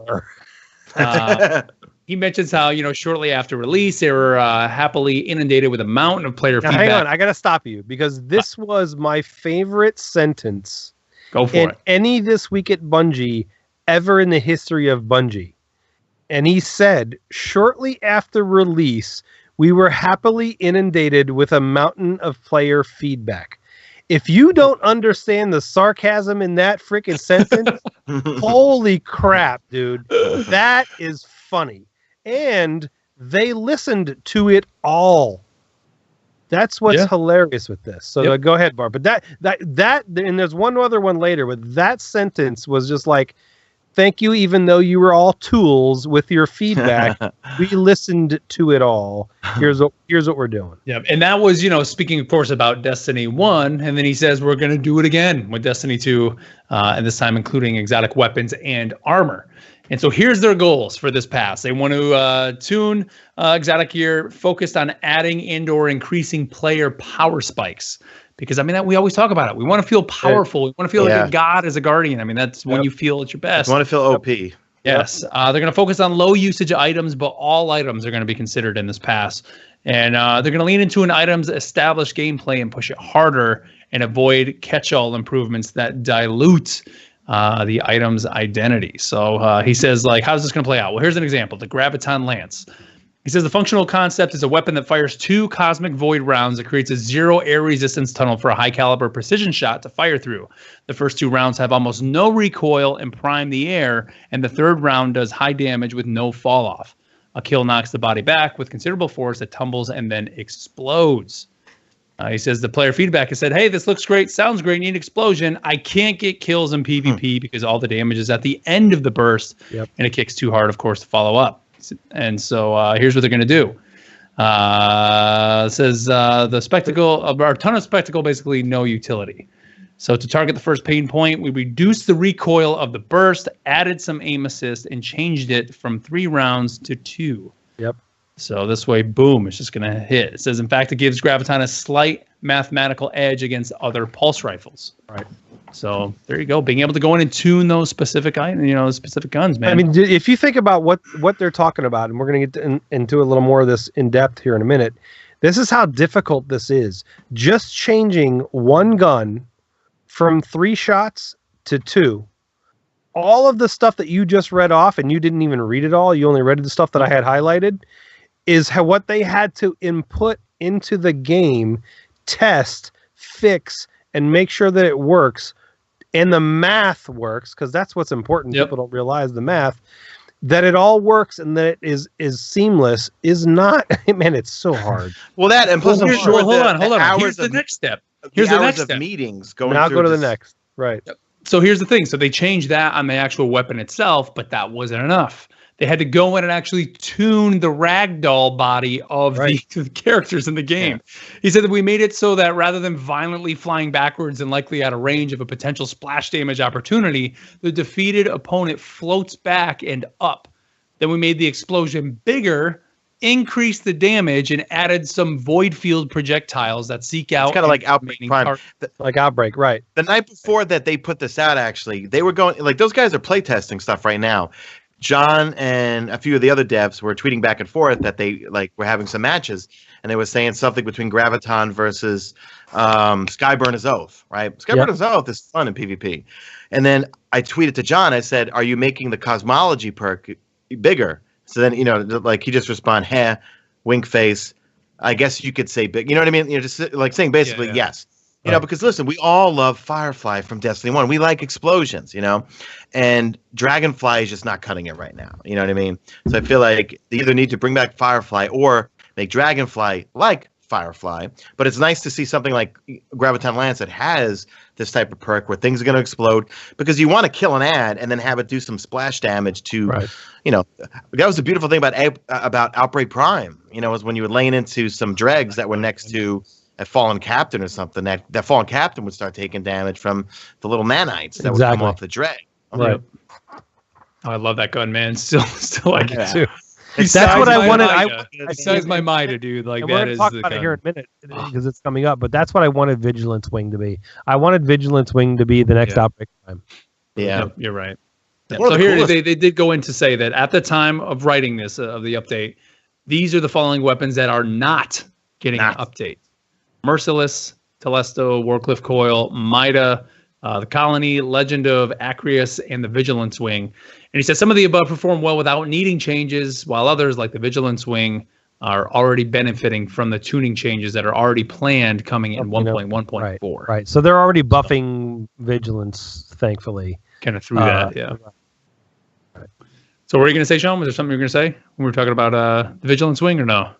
He mentions how, shortly after release, they were happily inundated with a mountain of player feedback. Hang on, I got to stop you because this was my favorite sentence in any This Week at Bungie ever in the history of Bungie. And he said, shortly after release, we were happily inundated with a mountain of player feedback. If you don't understand the sarcasm in that freaking sentence, holy crap, dude. That is funny. And they listened to it all. That's what's hilarious with this. So go ahead, Barb. But that, and there's one other one later, but that sentence was just like, thank you, even though you were all tools with your feedback. We listened to it all. Here's what we're doing. Yeah, and that was, speaking, of course, about Destiny 1, and then he says we're going to do it again with Destiny 2, and this time including exotic weapons and armor. And so here's their goals for this pass. They want to tune exotic gear focused on adding and/or increasing player power spikes. Because, we always talk about it. We want to feel powerful. We want to feel like a god as a guardian. That's when you feel at your best. You want to feel OP. Yes. They're going to focus on low usage items, but all items are going to be considered in this pass. And they're going to lean into an item's established gameplay and push it harder and avoid catch-all improvements that dilute the item's identity. So he says, how's this going to play out? Well, here's an example. The Graviton Lance. He says the functional concept is a weapon that fires 2 cosmic void rounds that creates a 0 air resistance tunnel for a high caliber precision shot to fire through. The first 2 rounds have almost no recoil and prime the air, and the 3rd round does high damage with no fall off. A kill knocks the body back with considerable force that tumbles and then explodes. He says the player feedback has said, hey, this looks great, sounds great, need explosion. I can't get kills in PvP because all the damage is at the end of the burst, and it kicks too hard, of course, to follow up. And so here's what they're going to do. It says the spectacle, our ton of spectacle, basically no utility. So to target the first pain point, we reduced the recoil of the burst, added some aim assist, and changed it from 3 rounds to 2. Yep. So this way, boom, it's just going to hit. It says, in fact, it gives Graviton a slight mathematical edge against other pulse rifles. Right. So there you go, being able to go in and tune those specific specific guns, man. If you think about what they're talking about, and we're going to get into a little more of this in depth here in a minute, this is how difficult this is. Just changing one gun from 3 shots to 2. All of the stuff that you just read off, and you didn't even read it all, you only read the stuff that I had highlighted, is what they had to input into the game, test, fix, and make sure that it works. And the math works, because that's what's important. People don't realize the math. That it all works and that it is seamless is not. Man, it's so hard. Well, that and plus, I'm sure. Hold on. Here's the next step. Here's the next step. Meetings going. Now go to the next. Right. So here's the thing. So they changed that on the actual weapon itself, but that wasn't enough. They had to go in and actually tune the ragdoll body of the characters in the game. Yeah. He said that we made it so that rather than violently flying backwards and likely out of range of a potential splash damage opportunity, the defeated opponent floats back and up. Then we made the explosion bigger, increased the damage, and added some void field projectiles that seek out. It's kind of like Outbreak Prime. Like Outbreak, right. The night before that they put this out, actually, they were going, those guys are playtesting stuff right now. John and a few of the other devs were tweeting back and forth that they were having some matches, and they were saying something between Graviton versus Skyburner's Oath, right? Skyburner's Oath is fun in PvP. And then I tweeted to John, I said, are you making the cosmology perk bigger? So then, he just responded, wink face, I guess you could say big. You know what I mean? You're just like saying basically yes. You know, because listen, we all love Firefly from Destiny 1. We like explosions, you know, and Dragonfly is just not cutting it right now. You know what I mean? So I feel like they either need to bring back Firefly or make Dragonfly like Firefly. But it's nice to see something like Graviton Lance that has this type of perk where things are going to explode, because you want to kill an ad and then have it do some splash damage to, you know, that was the beautiful thing about Outbreak Prime, you know, was when you were laying into some dregs that were next to a fallen captain or something, that fallen captain would start taking damage from the little nanites that would come off the dreg. Right. Oh, I love that gun, man. Still like it too. That's what I wanted. Besides my Mida, dude. Like, that is the gun. We're going to talk about it here in a minute because it's coming up. But that's what I wanted Vigilance Wing to be. I wanted Vigilance Wing to be the next Outbreak Prime. Yeah, you're right. Yeah. So here they did go in to say that at the time of writing this of the update, these are the following weapons that are not getting an update: Merciless, Telesto, Warcliffe Coil, Mida, the Colony, Legend of Acreus, and the Vigilance Wing. And he said some of the above perform well without needing changes, while others, like the Vigilance Wing, are already benefiting from the tuning changes that are already planned coming in 1.1.4. Right. So they're already buffing Vigilance, thankfully. Kind of through that, yeah. Right. So what are you going to say, Sean? Was there something you were going to say when we were talking about the Vigilance Wing or no?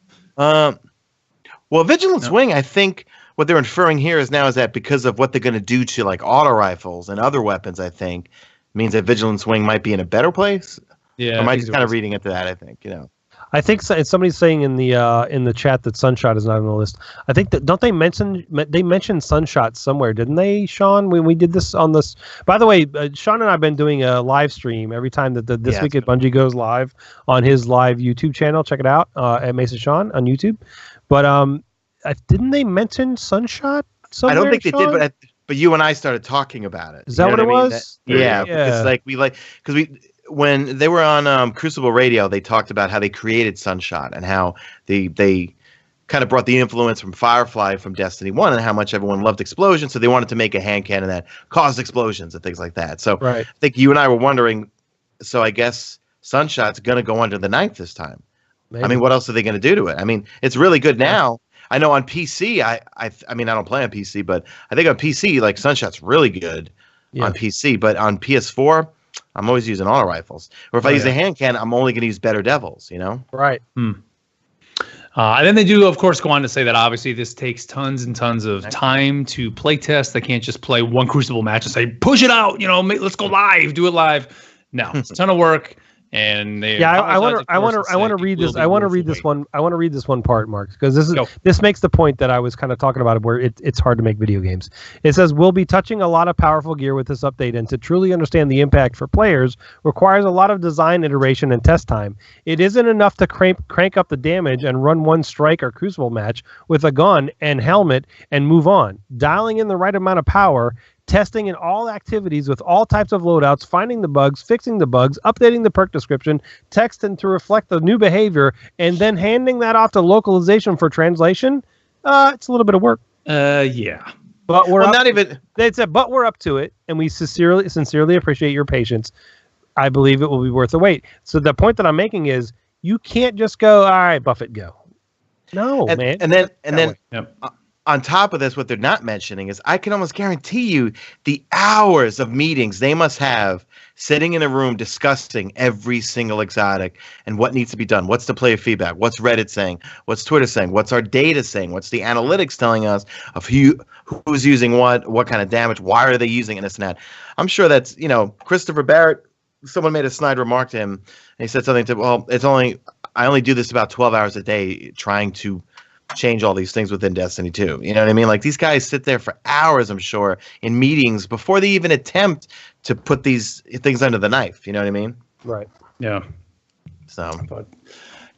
Well, Vigilance Wing, I think what they're inferring here is that because of what they're going to do to like auto rifles and other weapons, I think, means that Vigilance Wing might be in a better place. Yeah. Or am I just kind of reading into that, I think, you know. I think somebody's saying in the chat that Sunshot is not on the list. I think that they mentioned Sunshot somewhere, didn't they, Sean? When we did this on this. By the way, Sean and I have been doing a live stream every time that this week at Bungie goes live on his live YouTube channel. Check it out at Mesa Sean on YouTube. But didn't they mention Sunshot somewhere? I don't think Sean? they did, but you and I started talking about it. Is that what it was? Because when they were on Crucible Radio, they talked about how they created Sunshot and how they kind of brought the influence from Firefly from Destiny 1 and how much everyone loved explosions. So they wanted to make a hand cannon that caused explosions and things like that. So I think you and I were wondering, so I guess Sunshot's going to go under the knife this time. Maybe. I mean, what else are they going to do to it? I mean, it's really good now. I know on PC, I mean, I don't play on PC, but I think on PC, like Sunshot's really good on PC. But on PS4, I'm always using auto rifles. Or if I use a hand cannon, I'm only going to use Better Devils, you know? Right. And then they do, of course, go on to say that obviously this takes tons and tons of time to play test. They can't just play one Crucible match and say, push it out, you know, let's go live, do it live. No, it's a ton of work. And they I want to read this. I want to read this one. I want to read this one part, Mark, because this makes the point that I was kind of talking about, where it's hard to make video games. It says we'll be touching a lot of powerful gear with this update, and to truly understand the impact for players requires a lot of design iteration and test time. It isn't enough to crank up the damage and run one strike or Crucible match with a gun and helmet and move on. Dialing in the right amount of power, testing in all activities with all types of loadouts, finding the bugs, fixing the bugs, updating the perk description, texting to reflect the new behavior, and then handing that off to localization for translation. It's a little bit of work. Yeah. But we're but we're up to it, and we sincerely appreciate your patience. I believe it will be worth the wait. So the point that I'm making is you can't just go, all right, Buffett, go. No, man. And then on top of this, what they're not mentioning is I can almost guarantee you the hours of meetings they must have sitting in a room discussing every single exotic and what needs to be done. What's the player feedback? What's Reddit saying? What's Twitter saying? What's our data saying? What's the analytics telling us of who's using what kind of damage? Why are they using it? And this and that. I'm sure that's, Christopher Barrett, someone made a snide remark to him, and he said something I only do this about 12 hours a day trying to change all these things within Destiny 2. You know what I mean? Like, these guys sit there for hours, I'm sure, in meetings before they even attempt to put these things under the knife. You know what I mean? Right. Yeah. So, but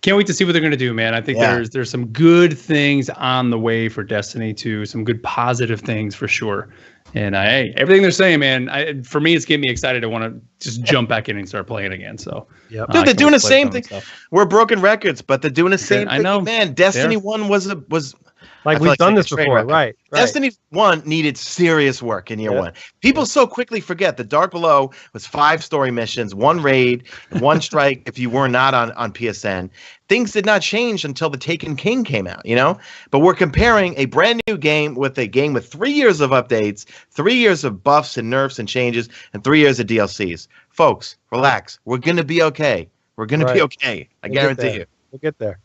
can't wait to see what they're going to do, man. I think there's some good things on the way for Destiny 2, some good positive things for sure. And everything they're saying, man, for me, it's getting me excited. I want to just jump back in and start playing again. So, dude, they're doing the same thing. We're broken records, but they're doing the same thing. I know, man. Destiny 1 was Like we've done this before, right? Destiny 1 needed serious work in year 1. People so quickly forget that Dark Below was 5 story missions, 1 raid, 1 strike if you were not on PSN. Things did not change until the Taken King came out, you know? But we're comparing a brand new game with a game with 3 years of updates, 3 years of buffs and nerfs and changes, and 3 years of DLCs. Folks, relax. We're going to be okay. We're going to be okay. I guarantee you. We'll get there.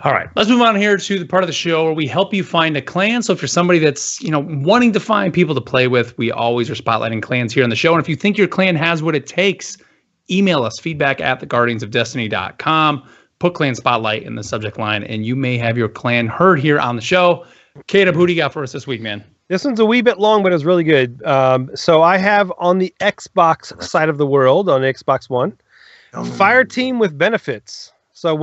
All right, let's move on here to the part of the show where we help you find a clan. So if you're somebody that's, wanting to find people to play with, we always are spotlighting clans here on the show. And if you think your clan has what it takes, email us, feedback@theguardiansofdestiny.com. Put Clan Spotlight in the subject line, and you may have your clan heard here on the show. Caleb, who do you got for us this week, man? This one's a wee bit long, but it's really good. So I have on the Xbox side of the world, on Xbox One, Fire Team with Benefits. So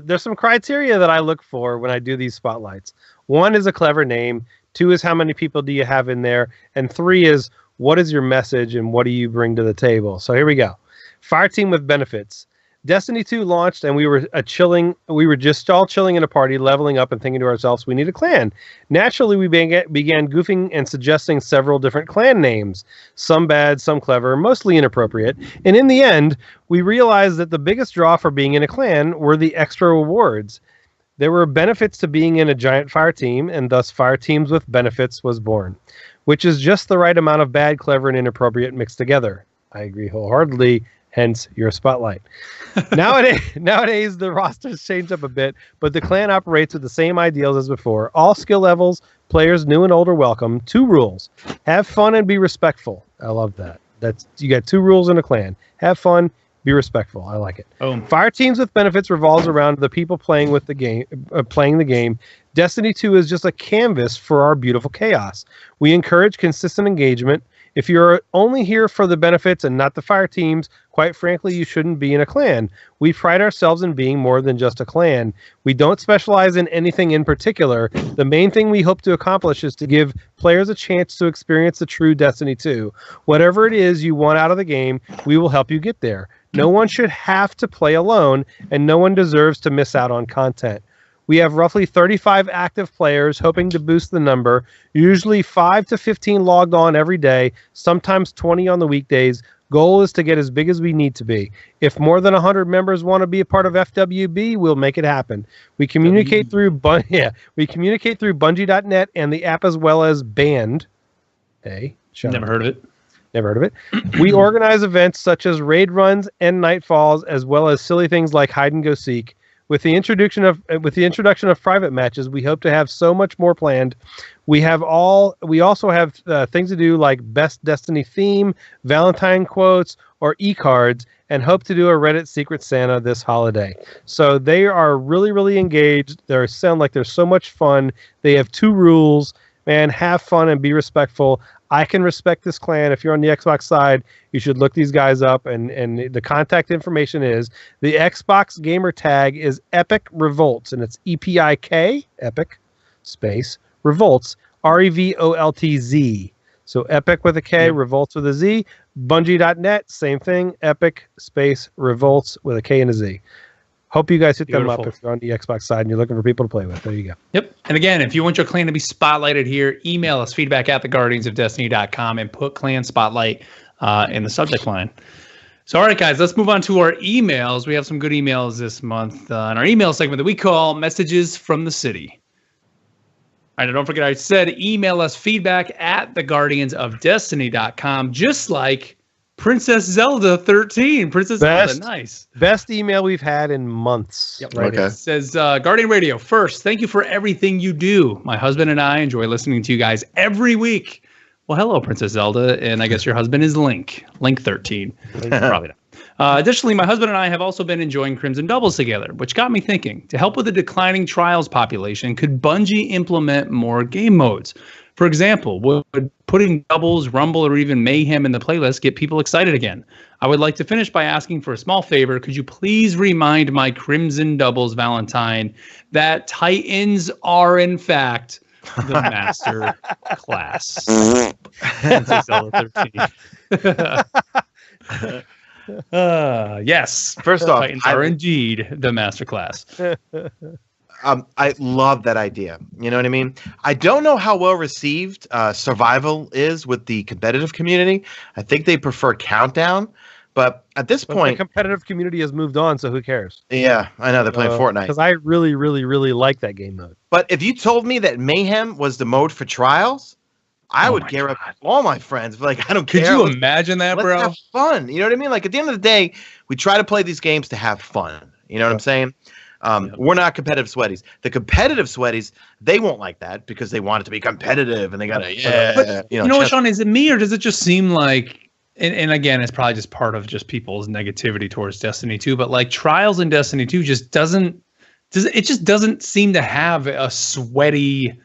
there's some criteria that I look for when I do these spotlights. 1 is a clever name. 2 is how many people do you have in there, and 3 is what is your message and what do you bring to the table. So here we go. Fire Team with Benefits. Destiny 2 launched, and we were just all chilling in a party, leveling up and thinking to ourselves, we need a clan. Naturally, we began goofing and suggesting several different clan names, some bad, some clever, mostly inappropriate. And in the end, we realized that the biggest draw for being in a clan were the extra rewards. There were benefits to being in a giant fire team, and thus Fire Teams with Benefits was born, which is just the right amount of bad, clever, and inappropriate mixed together. I agree wholeheartedly. Hence your spotlight. Nowadays, the rosters change up a bit, but the clan operates with the same ideals as before. All skill levels, players new and old are welcome. 2 rules. Have fun and be respectful. I love that. You got 2 rules in a clan. Have fun, be respectful. I like it. Fire Teams with Benefits revolves around the people playing the game. Destiny 2 is just a canvas for our beautiful chaos. We encourage consistent engagement. If you're only here for the benefits and not the fire teams, quite frankly, you shouldn't be in a clan. We pride ourselves in being more than just a clan. We don't specialize in anything in particular. The main thing we hope to accomplish is to give players a chance to experience the true Destiny 2. Whatever it is you want out of the game, we will help you get there. No one should have to play alone, and no one deserves to miss out on content. We have roughly 35 active players, hoping to boost the number, usually 5 to 15 logged on every day, sometimes 20 on the weekdays. Goal is to get as big as we need to be. If more than 100 members want to be a part of FWB, we'll make it happen. We communicate through Bungie.net and the app, as well as Band. Never heard of it. Never heard of it. We organize events such as raid runs and nightfalls, as well as silly things like hide and go seek. With the introduction of private matches, we hope to have so much more planned. We also have things to do like best Destiny theme, Valentine quotes, or e-cards, and hope to do a Reddit Secret Santa this holiday. So they are really, really engaged. They sound like they're so much fun. They have 2 rules. Man, have fun and be respectful. I can respect this clan. If you're on the Xbox side, you should look these guys up. And the contact information is, the Xbox gamer tag is Epic Revolts, and it's EPIK, Epic, space, Revolts, REVOLTZ. So Epic with a K, Revolts with a Z. Bungie.net, same thing, Epic, space, Revolts with a K and a Z. Hope you guys hit them up if you're on the Xbox side and you're looking for people to play with. There you go. Yep. And again, if you want your clan to be spotlighted here, email us, feedback@theguardiansofdestiny.com, and put Clan Spotlight in the subject line. So, all right, guys, let's move on to our emails. We have some good emails this month in our email segment that we call Messages from the City. All right, and don't forget, I said email us, feedback@theguardiansofdestiny.com, just like Princess Zelda 13. Zelda, nice. Best email we've had in months. Yep. Right. Okay. It says, Guardian Radio, first, thank you for everything you do. My husband and I enjoy listening to you guys every week. Well, hello, Princess Zelda. And I guess your husband is Link 13. Probably not. Additionally, my husband and I have also been enjoying Crimson Doubles together, which got me thinking, to help with the declining Trials population, could Bungie implement more game modes? For example, would putting Doubles, Rumble, or even Mayhem in the playlist get people excited again? I would like to finish by asking for a small favor. Could you please remind my Crimson Doubles Valentine that Titans are, in fact, the master class? Yes. First off, Titans are indeed the master class. I love that idea. You know what I mean? I don't know how well received Survival is with the competitive community. I think they prefer Countdown, but at this point, the competitive community has moved on, so who cares? Yeah, I know they're playing Fortnite. Because I really, really, really like that game mode. But if you told me that Mayhem was the mode for Trials, I would gear up all my friends. Like, I don't care. Could you imagine that, bro? Let's have fun. You know what I mean? Like, at the end of the day, we try to play these games to have fun. You know what I'm saying? We're not competitive sweaties. The competitive sweaties, they won't like that because they want it to be competitive and they got to, But you know what, Sean? Is it me or does it just seem like, and again, it's probably just part of just people's negativity towards Destiny 2, but like Trials in Destiny 2 just doesn't seem to have a sweaty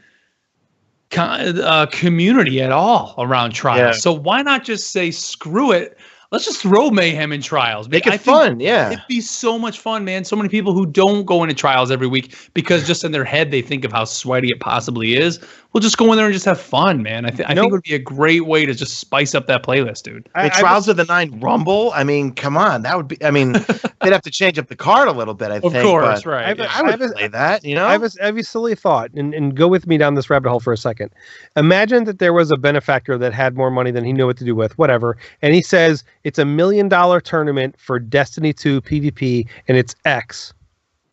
community at all around Trials. Yeah. So why not just say, screw it? Let's just throw Mayhem in Trials. Make it fun, yeah. It'd be so much fun, man. So many people who don't go into Trials every week because just in their head they think of how sweaty it possibly is. We'll just go in there and just have fun, man. I think it would be a great way to just spice up that playlist, dude. Trials of the Nine Rumble? I mean, come on. That would be, I mean, they'd have to change up the card a little bit, I think. Of course, right. I would play that, you know? I have a silly thought, and go with me down this rabbit hole for a second. Imagine that there was a benefactor that had more money than he knew what to do with, whatever, and he says, it's $1 million tournament for Destiny 2 PvP, and it's X.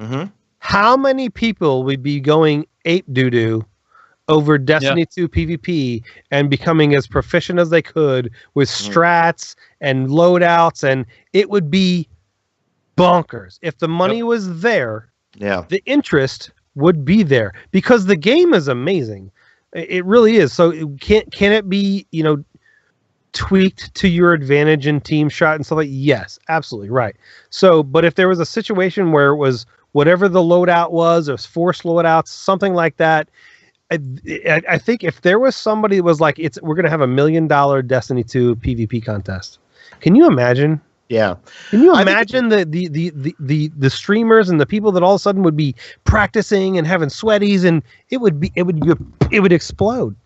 Mm-hmm. How many people would be going ape doo-doo over Destiny 2 PvP and becoming as proficient as they could with strats and loadouts, and it would be bonkers. If the money was there, the interest would be there because the game is amazing. It really is. So can it be, tweaked to your advantage in team shot and stuff like? Yes, absolutely right. So, but if there was a situation where it was whatever the loadout was, or forced loadouts, something like that, I think if there was somebody that was like, we're going to have $1 million Destiny 2 PvP contest. Can you imagine? Yeah. Can you imagine the streamers and the people that all of a sudden would be practicing and having sweaties, and it would explode.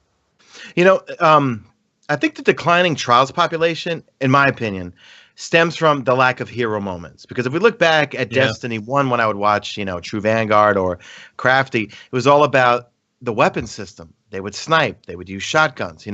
I think the declining Trials population, in my opinion, stems from the lack of hero moments. Because if we look back at Destiny 1, when I would watch, True Vanguard or Crafty, it was all about the weapon system. They would snipe. They would use shotguns,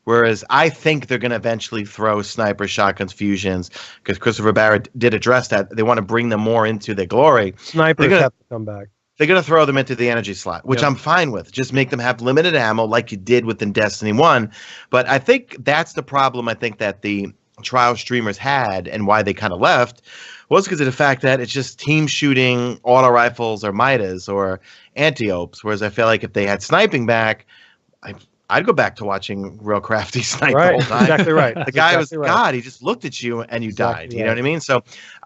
whereas I think they're going to eventually throw snipers, shotguns, fusions, because Christopher Barrett did address that. They want to bring them more into their glory. Snipers have to come back. They're going to throw them into the energy slot, which I'm fine with. Just make them have limited ammo like you did within Destiny 1. But I think that's the problem I think that the trial streamers had and why they kind of left was because of the fact that it's just team shooting auto rifles or Midas or anti-opes, whereas I feel like if they had sniping back, I'd go back to watching real Crafty snipe the whole time. Exactly right. The guy was God. He just looked at you and you died. You know what I mean? So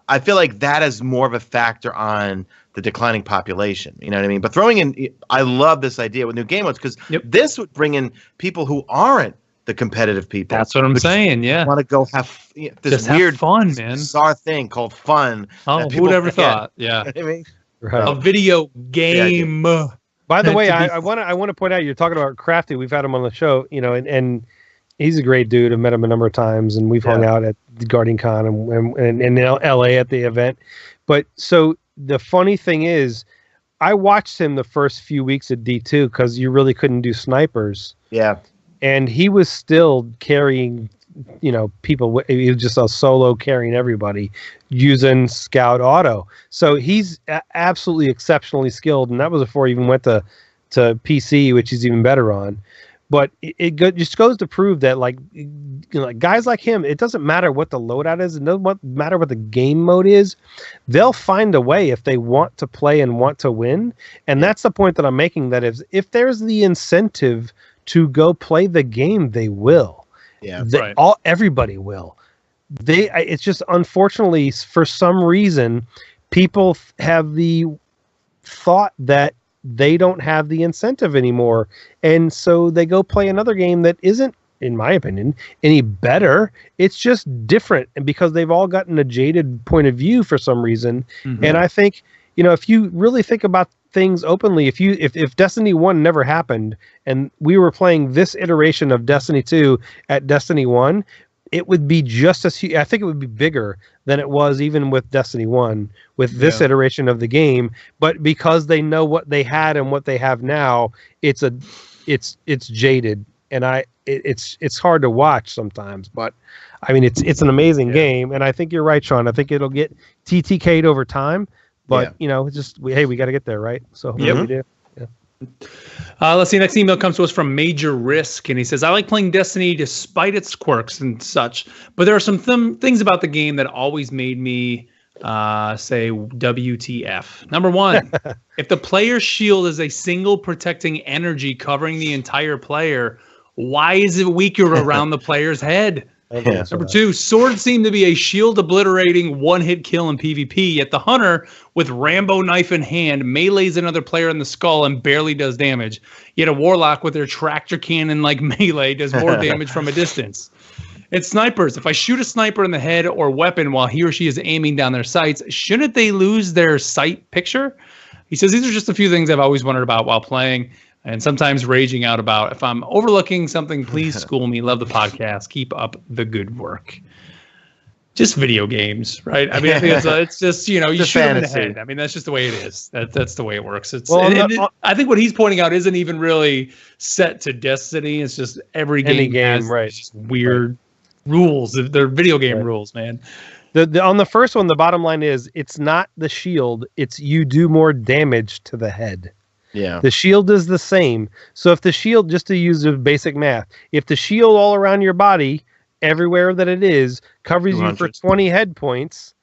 I feel like that is more of a factor on the declining population. You know what I mean? But throwing in, I love this idea with new game modes because this would bring in people who aren't the competitive people. That's what I'm saying. Yeah, want to go have this weird fun, man, bizarre thing called fun. Oh, who would ever thought? Yeah, you know what I mean? Right. A video game. By the way, I want to point out, you're talking about Crafty. We've had him on the show, and he's a great dude. I've met him a number of times, and we've hung out at the Guardian Con and in LA at the event. But so the funny thing is, I watched him the first few weeks at D2 because you really couldn't do snipers. Yeah. And he was still carrying, people. He was just a solo carrying everybody using Scout Auto. So he's absolutely exceptionally skilled. And that was before he even went to PC, which he's even better on. But it just goes to prove that, like guys like him, it doesn't matter what the loadout is. It doesn't matter what the game mode is. They'll find a way if they want to play and want to win. And that's the point that I'm making, that if there's the incentive to go play the game, they will. Yeah, everybody will. It's just, unfortunately, for some reason, people have the thought that they don't have the incentive anymore, and so they go play another game that isn't, in my opinion, any better. It's just different, and because they've all gotten a jaded point of view for some reason. And I think, if you really think about things openly, if Destiny 1 never happened and we were playing this iteration of Destiny 2 at Destiny 1, it would be just as huge. I think it would be bigger than it was even with Destiny 1 with this iteration of the game. But because they know what they had and what they have now, it's jaded, and it's hard to watch sometimes. But I mean, it's an amazing game, and I think you're right, Sean. I think it'll get TTK'd over time, but we got to get there, right? So we do. Let's see. Next email comes to us from Major Risk, and he says, I like playing Destiny despite its quirks and such, but there are some things about the game that always made me say WTF. Number one, if the player's shield is a single protecting energy covering the entire player, why is it weaker around the player's head? Number two, swords seem to be a shield obliterating one-hit kill in PvP, yet the hunter with Rambo knife in hand melees another player in the skull and barely does damage. Yet a warlock with their tractor cannon like melee does more damage from a distance. It's snipers. If I shoot a sniper in the head or weapon while he or she is aiming down their sights, shouldn't they lose their sight picture? He says these are just a few things I've always wondered about while playing, and sometimes raging out about. If I'm overlooking something, please school me. Love the podcast. Keep up the good work. Just video games, right? I mean, I think it's just, you shoot them in the head. I mean, that's just the way it is. That's the way it works. I think what he's pointing out isn't even really set to Destiny. It's just every game has just weird rules. They're video game rules, man. On the first one, the bottom line is it's not the shield. It's you do more damage to the head. Yeah. The shield is the same. So if the shield, just to use the basic math, if the shield all around your body, everywhere that it is, covers you for 20 hit points,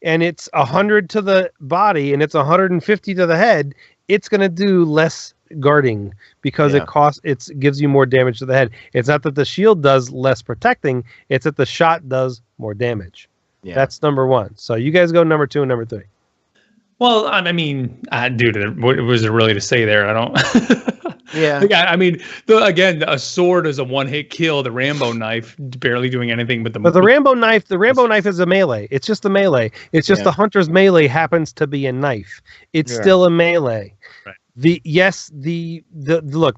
and it's 100 to the body and it's 150 to the head, it's going to do less guarding because it gives you more damage to the head. It's not that the shield does less protecting, it's that the shot does more damage. Yeah. That's number one. So you guys go number 2 and number 3. Well, I mean, dude, what was it really to say there? I don't. Yeah. I mean, again, a sword is a one-hit kill. The Rambo knife barely doing anything but the Rambo knife. The Rambo knife is a melee. It's just a melee. It's just the hunter's melee happens to be a knife. It's still a melee. Right. The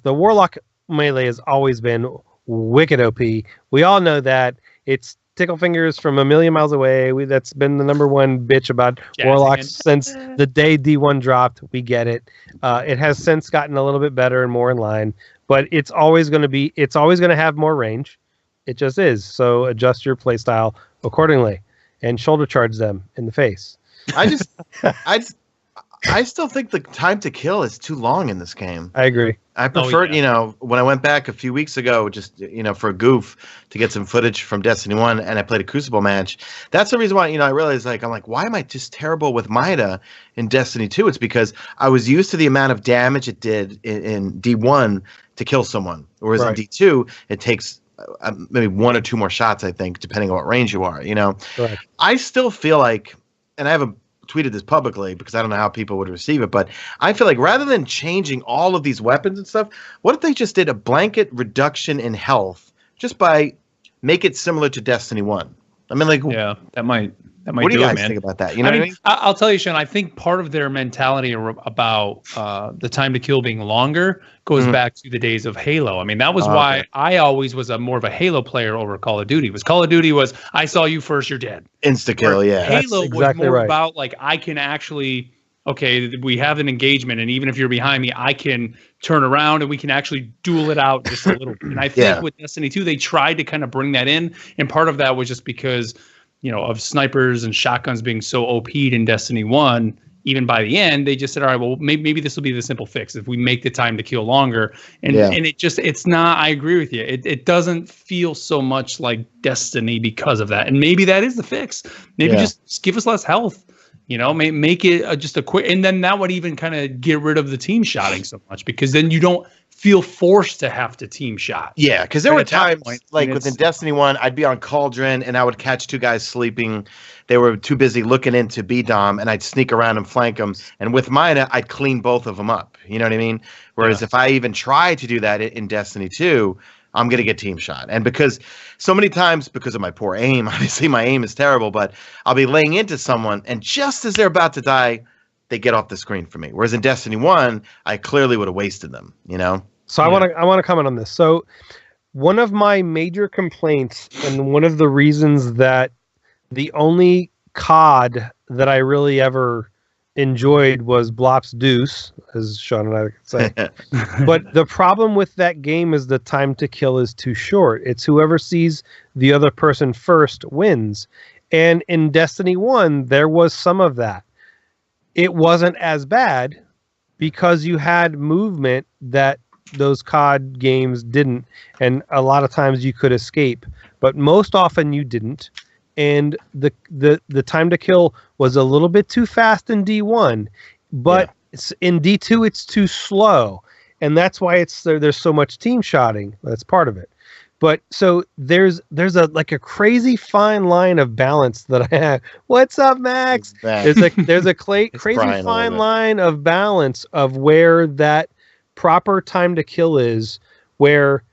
warlock melee has always been wicked OP. We all know that. It's tickle fingers from a million miles away. That's been the number one bitch about warlocks since the day D1 dropped. We get it. It has since gotten a little bit better and more in line, but it's always going to have more range. It just is. So adjust your playstyle accordingly and shoulder charge them in the face. I still think the time to kill is too long in this game. I agree. I prefer, when I went back a few weeks ago, just, for a goof to get some footage from Destiny 1 and I played a Crucible match. That's the reason why, I realized, I'm like, why am I just terrible with Mida in Destiny 2? It's because I was used to the amount of damage it did in D1 to kill someone. Whereas in D2, it takes maybe 1 or 2 more shots, I think, depending on what range you are, Right. I still feel like, and I haven't tweeted this publicly because I don't know how people would receive it, but I feel like rather than changing all of these weapons and stuff, what if they just did a blanket reduction in health just by make it similar to Destiny 1? I mean, like, that might what do you guys think about that? You know what I mean? I'll tell you, Sean, I think part of their mentality about the time to kill being longer goes back to the days of Halo. I mean, that was why I always was more of a Halo player over Call of Duty. Call of Duty was, I saw you first, you're dead. Insta kill, yeah. Halo was more about, like, I can actually, we have an engagement, and even if you're behind me, I can turn around and we can actually duel it out just a little. And I think with Destiny 2, they tried to kind of bring that in, and part of that was just because of snipers and shotguns being so OP'd in Destiny 1, even by the end, they just said, all right, well, maybe this will be the simple fix if we make the time to kill longer. And it's not, I agree with you. It doesn't feel so much like Destiny because of that. And maybe that is the fix. Maybe just give us less health. Make it just a quick, and then that would even kind of get rid of the team shotting so much, because then you don't feel forced to have to team shot. Yeah, because there were times, like within Destiny 1, I'd be on Cauldron and I would catch 2 guys sleeping. They were too busy looking into B-Dom, and I'd sneak around and flank them. And with Mina, I'd clean both of them up. You know what I mean? Whereas if I even try to do that in Destiny 2, I'm going to get team shot. And because so many times, because of my poor aim, obviously my aim is terrible, but I'll be laying into someone, and just as they're about to die, they get off the screen for me. Whereas in Destiny 1, I clearly would have wasted them, So I want to comment on this. So one of my major complaints, and one of the reasons that the only COD that I really ever enjoyed was Blops Deuce, as Sean and I could say. But the problem with that game is the time to kill is too short. It's whoever sees the other person first wins. And in Destiny 1, there was some of that. It wasn't as bad because you had movement that those COD games didn't, and a lot of times you could escape, but most often you didn't. And the time to kill was a little bit too fast in D1, but in D2 it's too slow, and that's why there's so much team shotting. That's part of it. But so there's a crazy fine line of balance that I have. What's up, Max? There's a crazy fine line of balance of where that proper time to kill is, where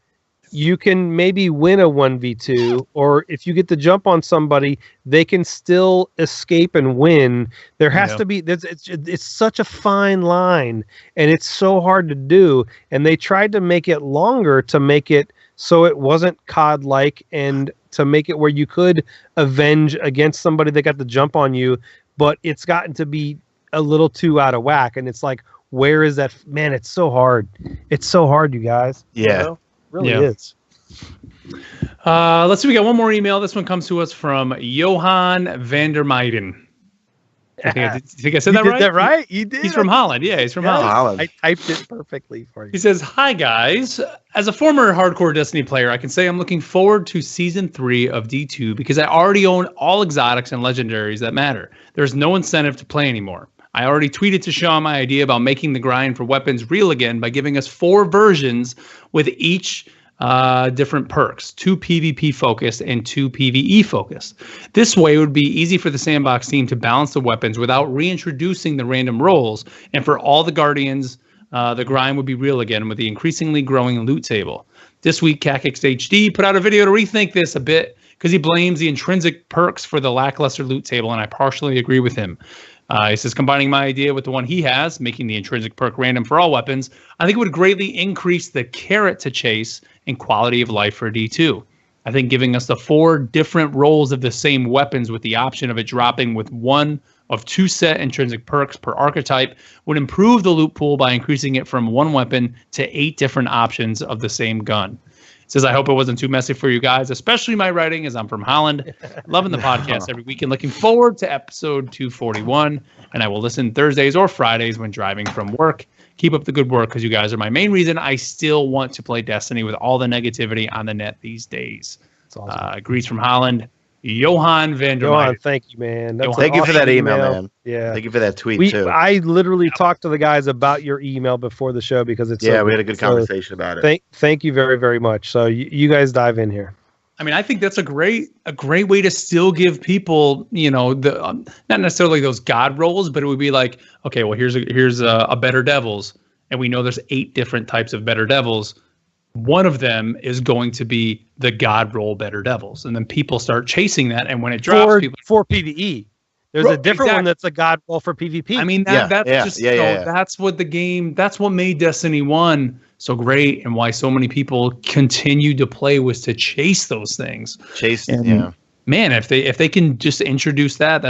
you can maybe win a 1v2, or if you get the jump on somebody, they can still escape and win. There has to be, it's such a fine line, and it's so hard to do. And they tried to make it longer to make it so it wasn't COD-like, and to make it where you could avenge against somebody that got the jump on you, but it's gotten to be a little too out of whack. And it's like, where is that? Man, it's so hard. It's so hard, you guys. Yeah. You know? Really is. Let's see. We got one more email. This one comes to us from Johan van der Meijden. I think I said that right? Did that right? You did. He's from Holland. Yeah, he's from Holland. I typed it perfectly for you. He says, "Hi guys. As a former hardcore Destiny player, I can say I'm looking forward to Season 3 of D2 because I already own all exotics and legendaries that matter. There's no incentive to play anymore. I already tweeted to Sean my idea about making the grind for weapons real again by giving us 4 versions with each different perks, 2 PvP focused and 2 PvE focused. This way it would be easy for the sandbox team to balance the weapons without reintroducing the random rolls, and for all the Guardians, the grind would be real again with the increasingly growing loot table. This week, CACX HD put out a video to rethink this a bit because he blames the intrinsic perks for the lackluster loot table, and I partially agree with him. He says, combining my idea with the one he has, making the intrinsic perk random for all weapons, I think it would greatly increase the carrot to chase and quality of life for D2. I think giving us the 4 different rolls of the same weapons with the option of it dropping with 1 of 2 set intrinsic perks per archetype would improve the loot pool by increasing it from 1 weapon to 8 different options of the same gun. Says, I hope it wasn't too messy for you guys, especially my writing, as I'm from Holland. Loving the podcast every week and looking forward to episode 241. And I will listen Thursdays or Fridays when driving from work. Keep up the good work because you guys are my main reason I still want to play Destiny with all the negativity on the net these days. That's awesome. Greets from Holland. Johan van der Meijden. Thank you, man. Thank you for that email, man. Yeah. Thank you for that tweet, too. I literally talked to the guys about your email before the show because it's we had a good conversation about it. Thank you very, very much. So you guys dive in here. I mean, I think that's a great way to still give people, the not necessarily those god rolls, but it would be like, okay, well, here's a Better Devils, and we know there's 8 different types of Better Devils. One of them is going to be the God roll Better Devils, and then people start chasing that. And when it drops, for PvE, there's a different one that's a God roll for PvP. I mean, that's what the game. That's what made Destiny 1 so great, and why so many people continue to play was to chase those things. Man, if they can just introduce that,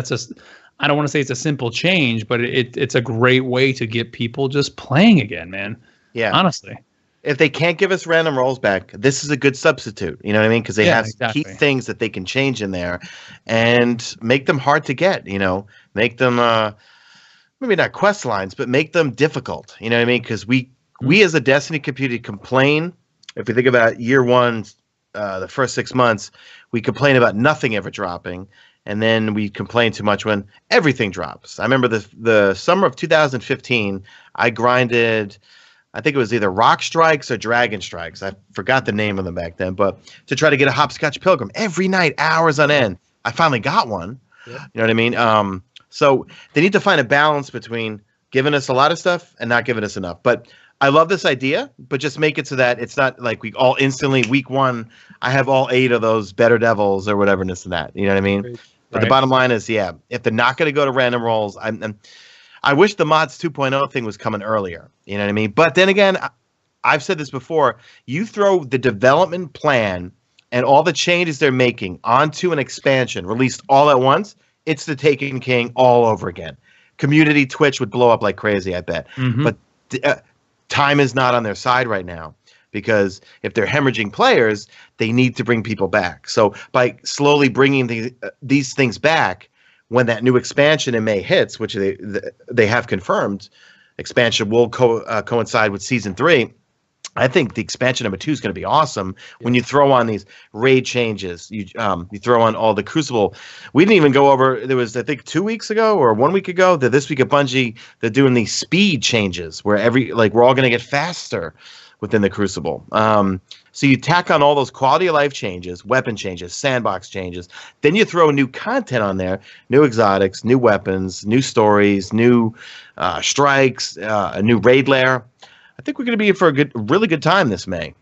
I don't want to say it's a simple change, but it's a great way to get people just playing again, man. Yeah, honestly. If they can't give us random rolls back, this is a good substitute. You know what I mean? Because they have key things that they can change in there and make them hard to get, make them maybe not quest lines, but make them difficult. You know what I mean? Because we as a Destiny community complain. If you think about year 1, the first 6 months, we complain about nothing ever dropping. And then we complain too much when everything drops. I remember the summer of 2015, I grinded, I think it was either Rock Strikes or Dragon Strikes. I forgot the name of them back then, but to try to get a Hopscotch Pilgrim every night, hours on end. I finally got one. Yeah. You know what I mean? So they need to find a balance between giving us a lot of stuff and not giving us enough. But I love this idea, but just make it so that it's not like we all instantly, week 1, I have all 8 of those Better Devils or whatever, and this and that. You know what I mean? Right. But the bottom line is, if they're not going to go to random rolls, I wish the mods 2.0 thing was coming earlier. You know what I mean? But then again, I've said this before, you throw the development plan and all the changes they're making onto an expansion released all at once, it's the Taken King all over again. Community Twitch would blow up like crazy, I bet. Mm-hmm. But time is not on their side right now, because if they're hemorrhaging players, they need to bring people back. So by slowly bringing these things back, when that new expansion in May hits, which they have confirmed, expansion will coincide with Season 3. I think the expansion number 2 is going to be awesome. When you throw on these raid changes, you throw on all the Crucible. We didn't even go over. There was, I think, 2 weeks ago or 1 week ago that this week at Bungie, they're doing these speed changes where we're all going to get faster within the Crucible. So you tack on all those quality of life changes, weapon changes, sandbox changes. Then you throw new content on there, new exotics, new weapons, new stories, new strikes, a new raid lair. I think we're going to be in for a really good time this May.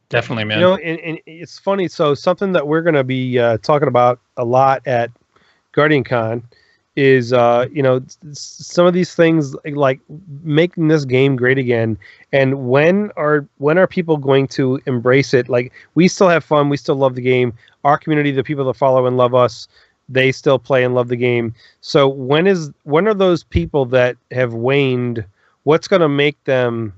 Definitely, man. And it's funny. So something that we're going to be talking about a lot at Guardian Con is, some of these things like making this game great again. And when are people going to embrace it? Like, we still have fun. We still love the game. Our community, the people that follow and love us, they still play and love the game. So when are those people that have waned, what's going to make them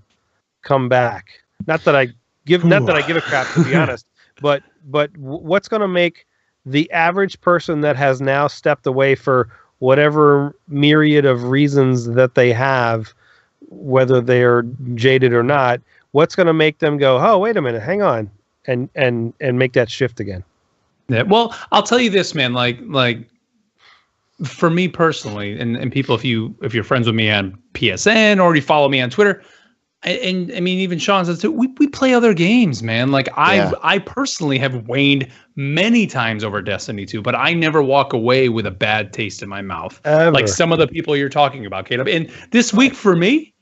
come back? Not that I give a crap, to be honest, but what's going to make the average person that has now stepped away for whatever myriad of reasons that they have, whether they're jaded or not, what's going to make them go, oh, wait a minute, hang on, and make that shift again? Yeah, well, I'll tell you this, man, like for me personally, and people, if you're friends with me on PSN or you follow me on Twitter, and I mean, even Sean says too, we play other games, man. Like, I personally have waned many times over Destiny 2, but I never walk away with a bad taste in my mouth. Ever. Like some of the people you're talking about, Caleb. And this week for me,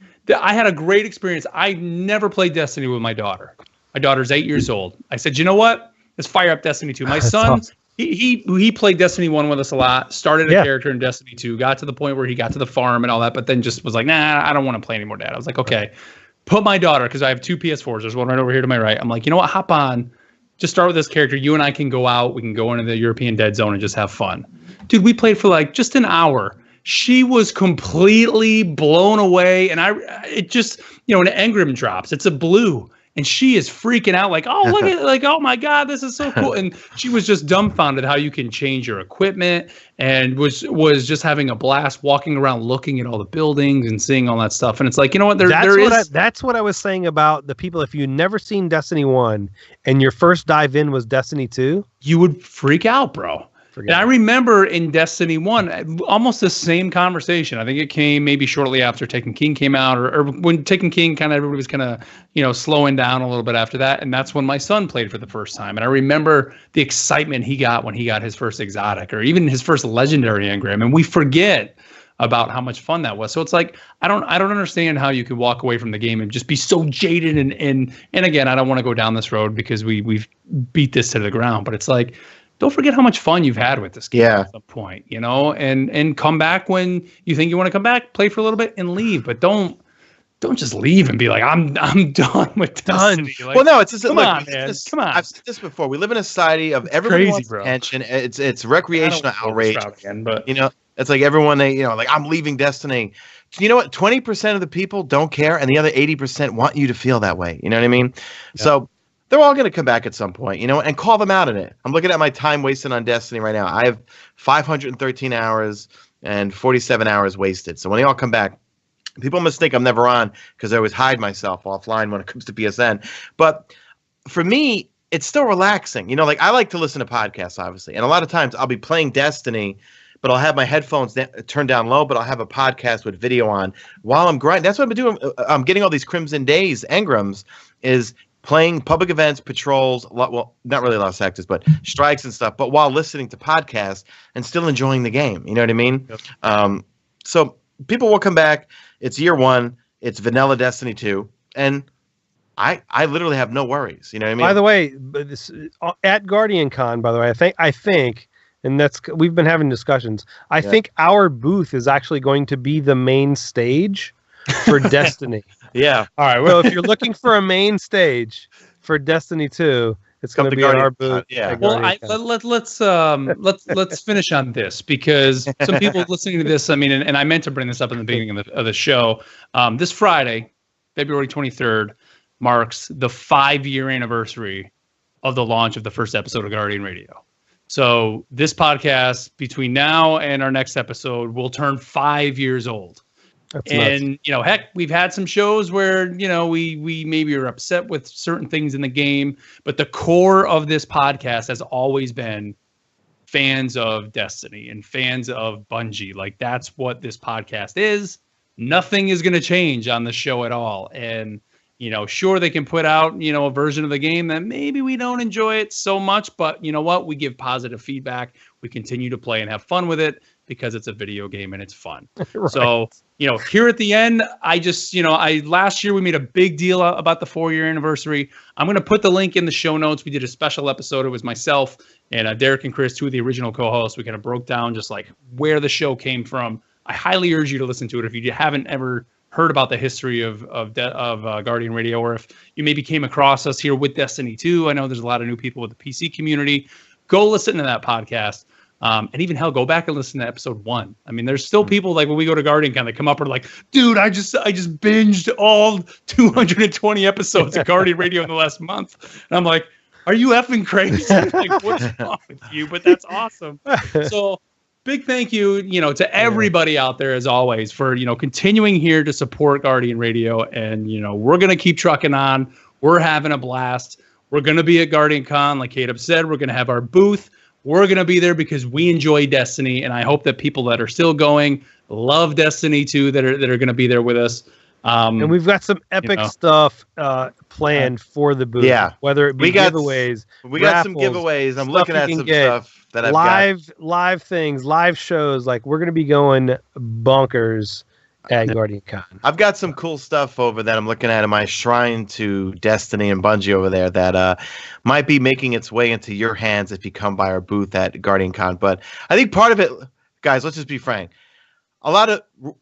I had a great experience. I never played Destiny with my daughter. My daughter's 8 years old. I said, you know what? Let's fire up Destiny 2. My son, he played Destiny 1 with us a lot, started a character in Destiny 2, got to the point where he got to the farm and all that, but then just was like, nah, I don't want to play anymore, Dad. I was like, okay. Put my daughter, because I have 2 PS4s. There's one right over here to my right. I'm like, you know what? Hop on. Just start with this character. You and I can go out. We can go into the European Dead Zone and just have fun. Dude, we played for like just an hour. She was completely blown away. And it just, an engram drops. It's a blue. And she is freaking out like, oh, look at it. Like, oh, my God, this is so cool. And she was just dumbfounded how you can change your equipment, and was just having a blast walking around looking at all the buildings and seeing all that stuff. And it's like, you know what? That's what I was saying about the people. If you've never seen Destiny 1 and your first dive in was Destiny 2, you would freak out, bro. And I remember in Destiny 1, almost the same conversation. I think it came maybe shortly after Taken King came out, or when Taken King everybody was kind of, slowing down a little bit after that. And that's when my son played for the first time. And I remember the excitement he got when he got his first exotic or even his first legendary engram. And we forget about how much fun that was. So it's like, I don't understand how you can walk away from the game and just be so jaded. And again, I don't want to go down this road because we've beat this to the ground, but it's like, don't forget how much fun you've had with this game at some point, and come back when you think you want to come back, play for a little bit and leave. But don't just leave and be like, I'm done with Destiny. Like, well, no, it's just come on, man. Come on. I've said this before. We live in a society of everyone wants attention. It's recreational outrage. Again, but it's like everyone like I'm leaving Destiny. You know what? 20% of the people don't care, and the other 80% want you to feel that way. You know what I mean? Yeah. So they're all going to come back at some point, and call them out in it. I'm looking at my time wasted on Destiny right now. I have 513 hours and 47 hours wasted. So when they all come back, people must think I'm never on because I always hide myself offline when it comes to PSN. But for me, it's still relaxing. Like I like to listen to podcasts, obviously. And a lot of times I'll be playing Destiny, but I'll have my headphones turned down low, but I'll have a podcast with video on while I'm grinding. That's what I've been doing. I'm getting all these Crimson Days engrams is playing public events, patrols, well, not really Lost Sectors, but strikes and stuff, but while listening to podcasts and still enjoying the game. You know what I mean? Yep. So people will come back. It's year 1. It's vanilla Destiny 2. And I literally have no worries. You know what I mean? By the way, at Guardian Con, by the way, I think, and we've been having discussions. I think our booth is actually going to be the main stage for Destiny. Yeah. All right. Well, if you're looking for a main stage for Destiny 2, it's going to be at our booth. Yeah. Well, let's finish on this, because some people listening to this, I mean, and I meant to bring this up in the beginning of the show. This Friday, February 23rd, marks the 5-year anniversary of the launch of the first episode of Guardian Radio. So this podcast, between now and our next episode, will turn 5 years old. That's nuts. You know, heck, we've had some shows where, you know, we maybe are upset with certain things in the game, but the core of this podcast has always been fans of Destiny and fans of Bungie. Like, that's what this podcast is. Nothing is going to change on the show at all. And, you know, sure, they can put out, you know, a version of the game that maybe we don't enjoy it so much, but you know what? We give positive feedback. We continue to play and have fun with it because it's a video game and it's fun. Right. So, you know, here at the end, I just, you know, last year we made a big deal about the 4-year anniversary. I'm going to put the link in the show notes. We did a special episode. It was myself and Derek and Chris, two of the original co-hosts. We kind of broke down just like where the show came from. I highly urge you to listen to it if you haven't ever heard about the history of Guardian Radio, or if you maybe came across us here with Destiny 2. I know there's a lot of new people with the PC community. Go listen to that podcast. And even hell, go back and listen to episode 1. I mean, there's still people like when we go to Guardian Con, they come up and are like, dude, I just binged all 220 episodes of Guardian Radio in the last month. And I'm like, are you effing crazy? Like, what's wrong with you? But that's awesome. So big thank you, you know, to everybody out there as always for, you know, continuing here to support Guardian Radio. And, you know, we're going to keep trucking on. We're having a blast. We're going to be at Guardian Con. Like Caleb said, we're going to have our booth. We're going to be there because we enjoy Destiny. And I hope that people that are still going love Destiny 2 that are going to be there with us. And we've got some epic stuff planned for the booth. Yeah. Whether it be giveaways. We got some giveaways. I'm looking at some stuff that I've got. Live things, live shows. Like, we're going to be going bonkers at Guardian Con. I've got some cool stuff over that I'm looking at in my shrine to Destiny and Bungie over there that might be making its way into your hands if you come by our booth at Guardian Con. But I think part of it, guys, let's just be frank.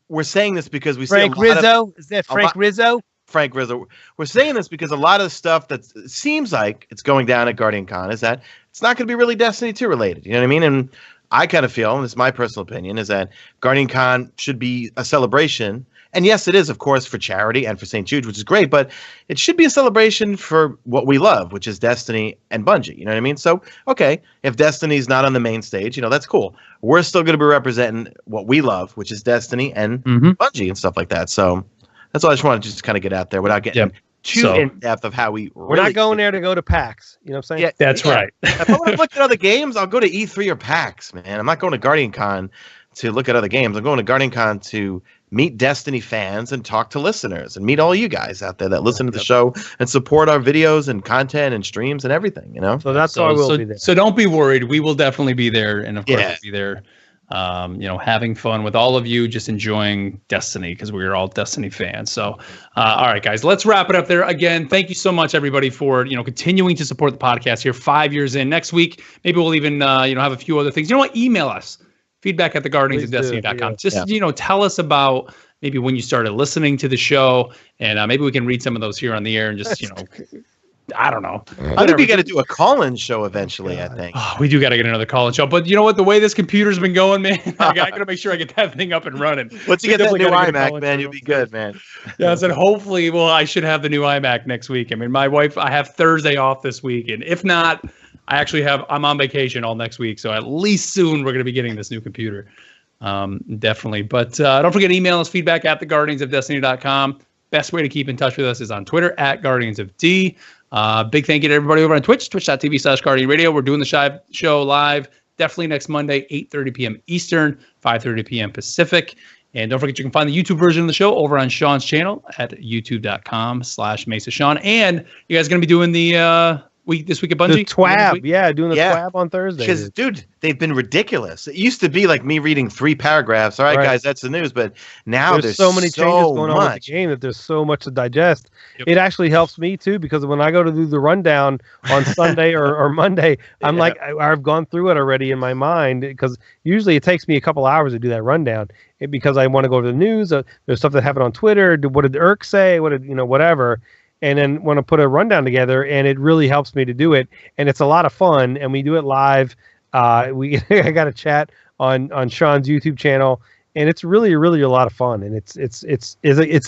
We're saying this because we Frank see a lot Rizzo. Is that Frank Rizzo? Frank Rizzo. We're saying this because a lot of the stuff that seems like it's going down at Guardian Con is that it's not going to be really Destiny 2 related. You know what I mean? And I kind of feel, and this is my personal opinion, is that Guardian Con should be a celebration. And yes, it is, of course, for charity and for St. Jude, which is great, but it should be a celebration for what we love, which is Destiny and Bungie. You know what I mean? So, okay, if Destiny's not on the main stage, you know, that's cool. We're still going to be representing what we love, which is Destiny and Bungie and stuff like that. So that's all I just want to just kind of get out there without getting too in depth of how we're not going there to go to PAX. You know what I'm saying? Yeah, that's right. If I want to look at other games, I'll go to E3 or PAX, man. I'm not going to Guardian Con to look at other games. I'm going to Guardian Con to meet Destiny fans and talk to listeners and meet all you guys out there that listen to the show and support our videos and content and streams and everything, you know? So that's why we'll be there. So don't be worried. We will definitely be there. And of course, we'll be there, you know, having fun with all of you, just enjoying Destiny because we're all Destiny fans. So, all right, guys, let's wrap it up there. Again, thank you so much, everybody, for, you know, continuing to support the podcast here 5 years in. Next week, maybe we'll even, you know, have a few other things. You know what? Email us. Feedback at theguardiansofdestiny.com. Just, you know, tell us about maybe when you started listening to the show, and maybe we can read some of those here on the air and just, you know, I don't know. I think we got to do a call-in show eventually, I think. Oh, we do got to get another call-in show. But you know what? The way this computer's been going, man, I got to make sure I get that thing up and running. Once you get that new iMac, man, you'll be good, man. Yeah, I said hopefully, well, I should have the new iMac next week. I mean, my wife, I have Thursday off this week, and if not, I'm on vacation all next week, so at least soon we're going to be getting this new computer. Definitely. But don't forget to email us feedback at theguardiansofdestiny.com. Best way to keep in touch with us is on Twitter at guardiansofd. Big thank you to everybody over on Twitch, twitch.tv/Guardian Radio. We're doing the show live definitely next Monday, 8:30 p.m. Eastern, 5:30 p.m. Pacific. And don't forget, you can find the YouTube version of the show over on Sean's channel at youtube.com/Mesa Sean. And you guys are going to be doing the this week at Bungie? The TWAB, doing the TWAB on Thursday. Because, dude, they've been ridiculous. It used to be like me reading 3 paragraphs. All right, guys, that's the news. But now there's so many changes going on with the game that there's so much to digest. Yep. It actually helps me too, because when I go to do the rundown on Sunday or Monday, I'm like, I've gone through it already in my mind, because usually it takes me a couple hours to do that rundown, because I want to go to the news. There's stuff that happened on Twitter. What did Irk say? What did whatever. And then want to put a rundown together, and it really helps me to do it. And it's a lot of fun, and we do it live. I got a chat on Sean's YouTube channel, and it's really, really a lot of fun. And it's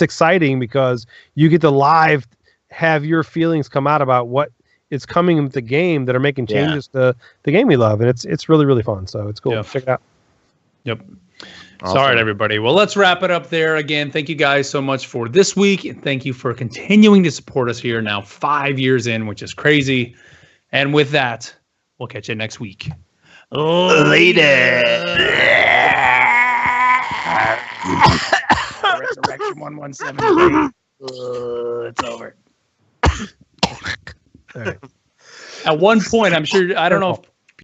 exciting, because you get to live have your feelings come out about what is coming with the game that are making changes to the game we love. And it's really, really fun. So it's cool. Yeah. Check it out. Yep. Awesome. All right, everybody. Well, let's wrap it up there. Again, thank you guys so much for this week. And thank you for continuing to support us here now 5 years in, which is crazy. And with that, we'll catch you next week. Later. Resurrection 117. It's over. All right. At one point, I'm sure, I don't know if